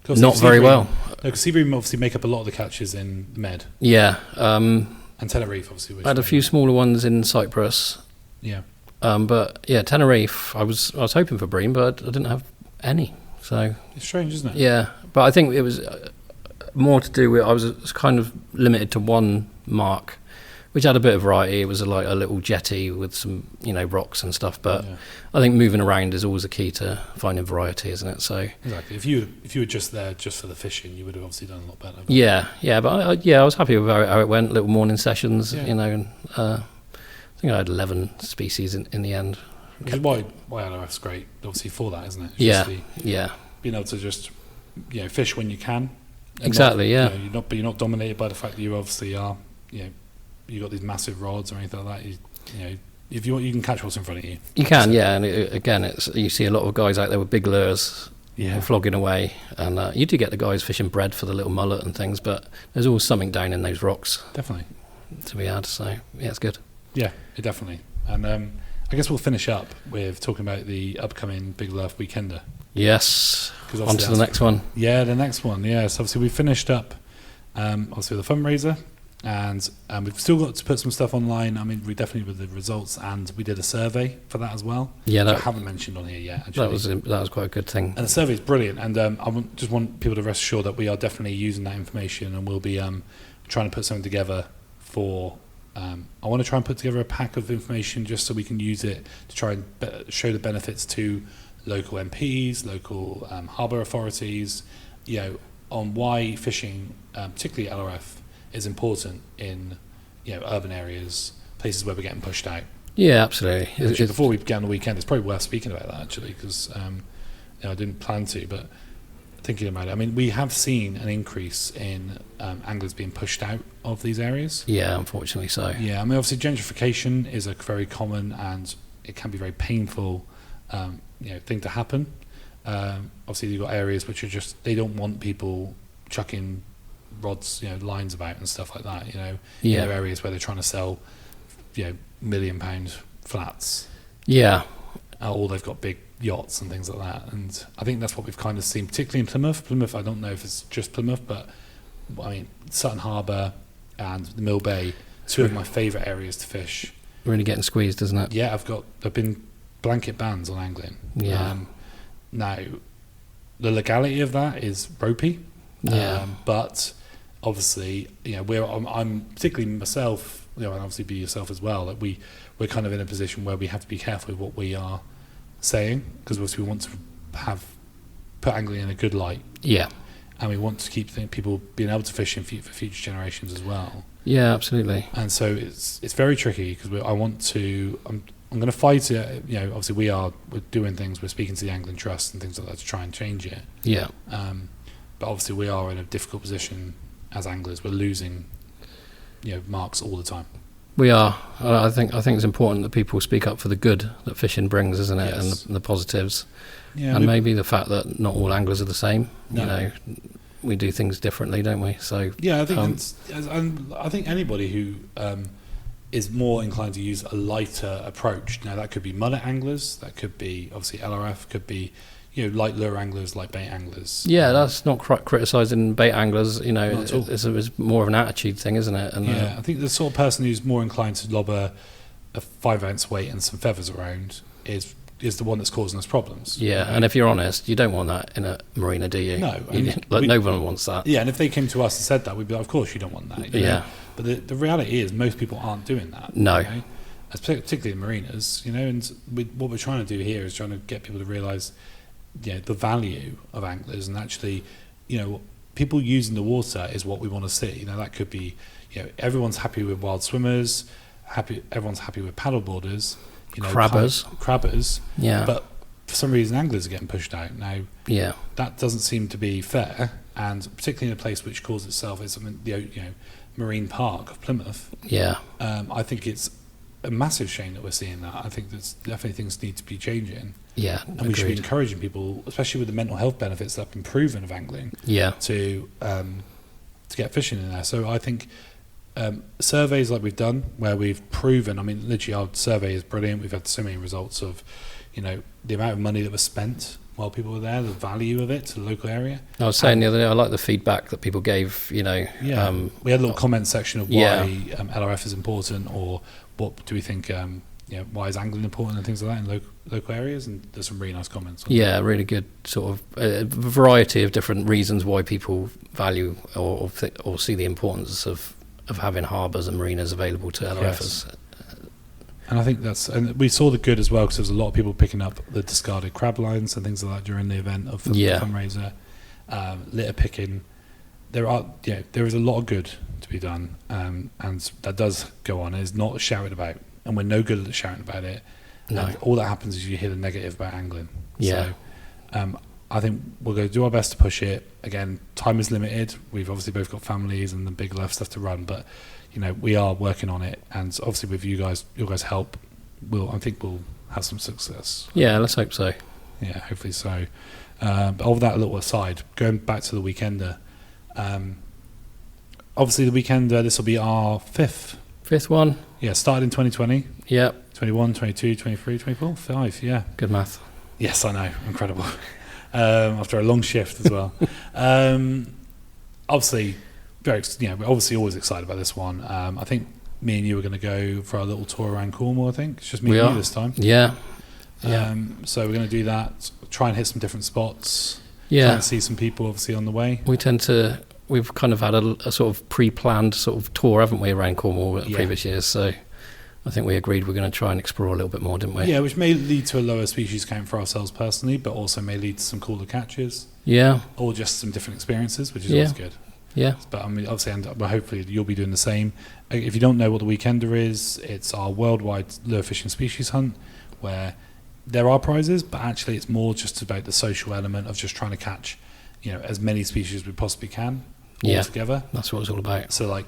Not very well. No, because sea bream obviously make up a lot of the catches in Med. Yeah. And Tenerife, obviously. I had a few smaller ones in Cyprus. Yeah. But yeah, Tenerife, I was hoping for bream, but I didn't have any. So it's strange, isn't it? Yeah, but I think it was more to do with I was kind of limited to one mark, which had a bit of variety. It was like a little jetty with some rocks and stuff. But I think moving around is always a key to finding variety, isn't it? So exactly. If you were just there just for the fishing, you would have obviously done a lot better. Yeah. But I was happy with how it went. Little morning sessions, and I think I had 11 species in the end. Which is why LRF's great, obviously, for that, isn't it? It's being able to just fish when you can. Exactly. You're not dominated by the fact that you obviously are. You got these massive rods or anything like that. If you want, you can catch what's in front of you. You can, yeah. And again, you see a lot of guys out there with big lures, flogging away, and you do get the guys fishing bread for the little mullet and things, but there's always something down in those rocks. Definitely. To be had, so yeah, it's good. Yeah, definitely. And I guess we'll finish up with talking about the upcoming Big Lerf Weekender. Yes. On to the next one. Yeah, the next one. Yeah, so obviously we finished up obviously with the fundraiser, and we've still got to put some stuff online. I mean, we definitely with the results, and we did a survey for that as well. Yeah, that I haven't mentioned on here yet. Actually. That was quite a good thing. And the survey is brilliant, and I just want people to rest assured that we are definitely using that information, and we'll be trying to put something together for. I want to try and put together a pack of information just so we can use it to try and show the benefits to local MPs, local harbour authorities, on why fishing, particularly LRF, is important in urban areas, places where we're getting pushed out. Yeah, absolutely. Before we began the weekend, it's probably worth speaking about that actually, because I didn't plan to, but thinking about it, I mean, we have seen an increase in anglers being pushed out of these areas. Yeah, unfortunately so. Yeah, I mean, obviously gentrification is a very common and it can be very painful, thing to happen. Obviously, you've got areas which are just they don't want people chucking rods, lines about and stuff like that. Areas where they're trying to sell, £1 million flats. Yeah. Or they've got big yachts and things like that, and I think that's what we've kind of seen, particularly in Plymouth. I don't know if it's just Plymouth, but I mean Sutton Harbour and the Mill Bay, two of my favourite areas to fish. Really getting squeezed, isn't it? Yeah, there've been blanket bans on angling. Yeah. Now, the legality of that is ropey. Yeah. But obviously, I'm particularly myself, and obviously be yourself as well. That we're kind of in a position where we have to be careful with what we are saying, because obviously we want to put angling in a good light. Yeah. And we want to keep people being able to fish for future generations as well. Yeah, absolutely. And so it's very tricky, because I'm going to fight it. Obviously we're doing things. We're speaking to the Angling Trust and things like that to try and change it. Yeah. But obviously we are in a difficult position as anglers. We're losing, marks all the time. We are. I think it's important that people speak up for the good that fishing brings, isn't it? Yes. And the positives. Yeah, and maybe the fact that not all anglers are the same. No. We do things differently, don't we? So yeah, I think I think anybody who is more inclined to use a lighter approach. Now that could be mullet anglers, that could be obviously LRF, could be light lure anglers, like bait anglers. Yeah, that's not criticising bait anglers. It's more of an attitude thing, isn't it? And I think the sort of person who's more inclined to lob a 5-ounce weight and some feathers around is the one that's causing us problems. Yeah, and if you're honest, you don't want that in a marina, do you? No. No one wants that. Yeah, and if they came to us and said that, we'd be like, of course you don't want that. Yeah. But the reality is most people aren't doing that. No. Particularly in marinas, and what we're trying to do here is trying to get people to realise the value of anglers, and actually, people using the water is what we want to see. That could be, everyone's happy with wild swimmers, everyone's happy with paddleboarders, crabbers. Yeah. But for some reason, anglers are getting pushed out now. Yeah. That doesn't seem to be fair, and particularly in a place which calls itself as marine park of Plymouth. Yeah. I think it's a massive shame that we're seeing that. I think there's definitely things need to be changing. Yeah, and we should be encouraging people, especially with the mental health benefits that have been proven of angling. Yeah, to get fishing in there. So I think surveys like we've done, where we've proven. I mean, literally, our survey is brilliant. We've had so many results of, the amount of money that was spent while people were there, the value of it to the local area. I was saying the other day, I like the feedback that people gave. We had a little comment section of why LRF is important, or what do we think, why is angling important and things like that in local areas, and there's some really nice comments. Yeah, really good sort of a variety of different reasons why people value or see the importance of having harbours and marinas available to LRFers. Yes. And I think and we saw the good as well, because there was a lot of people picking up the discarded crab lines and things like that during the event of the fundraiser. Litter picking. There is a lot of good to be done, and that does go on. It's not shouted about, and we're no good at shouting about it. No. And all that happens is you hear the negative about angling. Yeah. So I think we're going to do our best to push it. Again, time is limited. We've obviously both got families and the Big Lerf stuff to run, but we are working on it, and obviously with your guys' help, I think we'll have some success. Yeah, let's hope so. Yeah, hopefully so. But of that little aside, going back to the Weekender, obviously the Weekender, this will be our fifth one. Yeah, started in 2020. Yeah. 21, 22, 23, 24, 5, yeah. Good math. Yes, I know, incredible. After a long shift as well. Obviously, we're obviously always excited about this one. I think me and you are going to go for our little tour around Cornwall. I think it's just me and you this time. Yeah. So we're going to do that. Try and hit some different spots. Yeah. Try and see some people obviously on the way. We've kind of had a sort of pre-planned sort of tour, haven't we, around Cornwall in previous years? So I think we agreed we're going to try and explore a little bit more, didn't we? Yeah, which may lead to a lower species count for ourselves personally, but also may lead to some cooler catches. Yeah. Or just some different experiences, which is always good. Yeah. But I mean, obviously, hopefully you'll be doing the same. If you don't know what the Weekender is, it's our worldwide lure fishing species hunt, where there are prizes, but actually it's more just about the social element of just trying to catch, as many species as we possibly can all together. That's what it's all about. So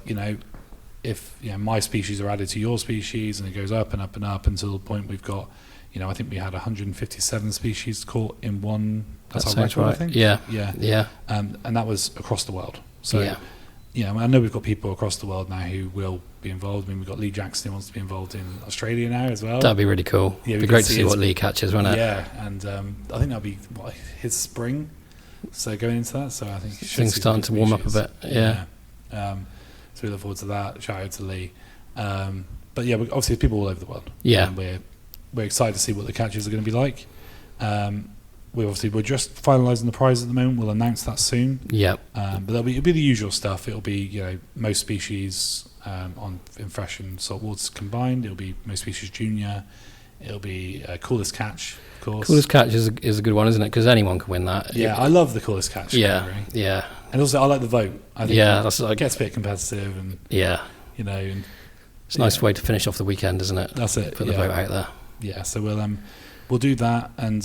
if my species are added to your species, and it goes up and up and up until the point we've got, I think we had 157 species caught in one. That's our record, right. I think. Yeah. And that was across the world. So, I know we've got people across the world now who will be involved. I mean, we've got Lee Jackson who wants to be involved in Australia now as well. That'd be really cool. Yeah, it'd be great to see what Lee catches, wouldn't it? Yeah, and I think that'll be his spring. So going into that, so I think things starting to warm up a bit. Yeah. So we look forward to that. Shout out to Lee. But yeah, obviously people all over the world. Yeah, and we're excited to see what the catches are going to be like. We're just finalising the prize at the moment. We'll announce that soon. Yeah. But it'll be the usual stuff. It'll be most species in fresh and salt waters combined. It'll be most species junior. It'll be coolest catch, of course. Coolest catch is a good one, isn't it? Because anyone can win that. Yeah, I love the coolest catch. Yeah, yeah. And also, I like the vote. I think it gets a bit competitive, and and it's a nice way to finish off the weekend, isn't it? That's it. Put the vote out there. Yeah, so we'll do that, and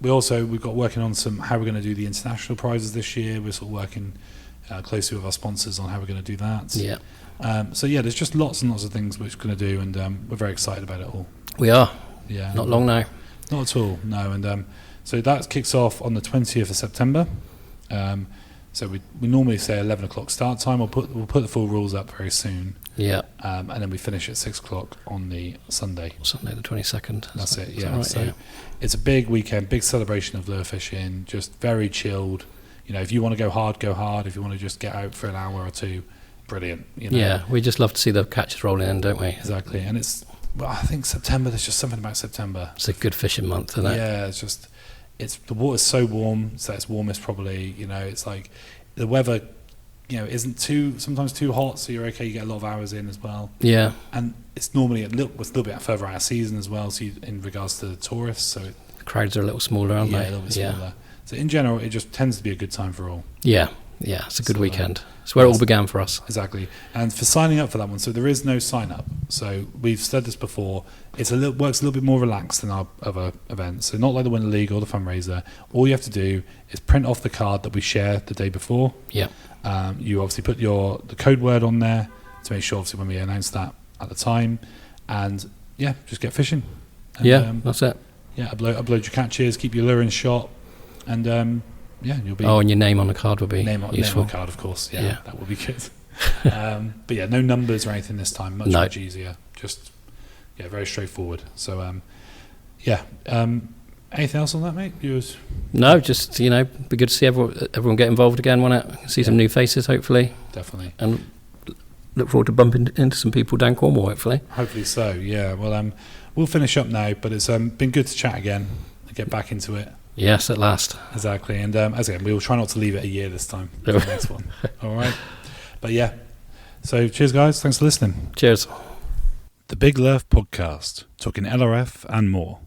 we've got working on how we're going to do the international prizes this year. We're sort of working closely with our sponsors on how we're going to do that. Yeah. There's just lots and lots of things which we're going to do, and we're very excited about it all. We are. Yeah. Not long now. Not at all. No, and so that kicks off on the 20th of September. So we normally say 11 o'clock start time. We'll put the full rules up very soon. Yeah. And then we finish at 6 o'clock on the Sunday. Sunday the 22nd. That's it. Yeah. That right? So it's a big weekend, big celebration of lure fishing. Just very chilled. If you want to go hard, go hard. If you want to just get out for an hour or two, brilliant. Yeah, we just love to see the catches rolling in, don't we? Exactly. And I think September. There's just something about September. It's a good fishing month, isn't it? Yeah. The water's so warm. So it's warmest probably. It's like the weather. Isn't sometimes too hot, so you're okay. You get a lot of hours in as well. Yeah. And it's normally a little bit further out of season as well. So in regards to the tourists, so the crowds are a little smaller, aren't they? Yeah, a little bit smaller. So in general, it just tends to be a good time for all. Yeah. Yeah, it's a good weekend. It's where it all began for us. Exactly. And for signing up for that one, so there is no sign up. So we've said this before, works a little bit more relaxed than our other events. So not like the Winter League or the fundraiser. All you have to do is print off the card that we share the day before. Yeah. You obviously put the code word on there to make sure, obviously, when we announce that at the time. and just get fishing. And, that's it. Yeah, upload your catches, keep your lure in shot, and you'll be. Oh, and your name on the card would be useful. Name on the card, of course. Yeah, that would be good. But yeah, no numbers or anything this time. Much easier. Just very straightforward. So anything else on that, mate? Yours? No, just be good to see everyone get involved again, won't it? See some new faces, hopefully. Definitely. And look forward to bumping into some people down Cornwall, hopefully. Hopefully so. Yeah. Well, we'll finish up now, but it's been good to chat again and get back into it. Yes, at last. Exactly. And as again, we'll try not to leave it a year this time for the next one. All right. But yeah. So cheers, guys. Thanks for listening. Cheers. The Big Lerf Podcast, talking LRF and more.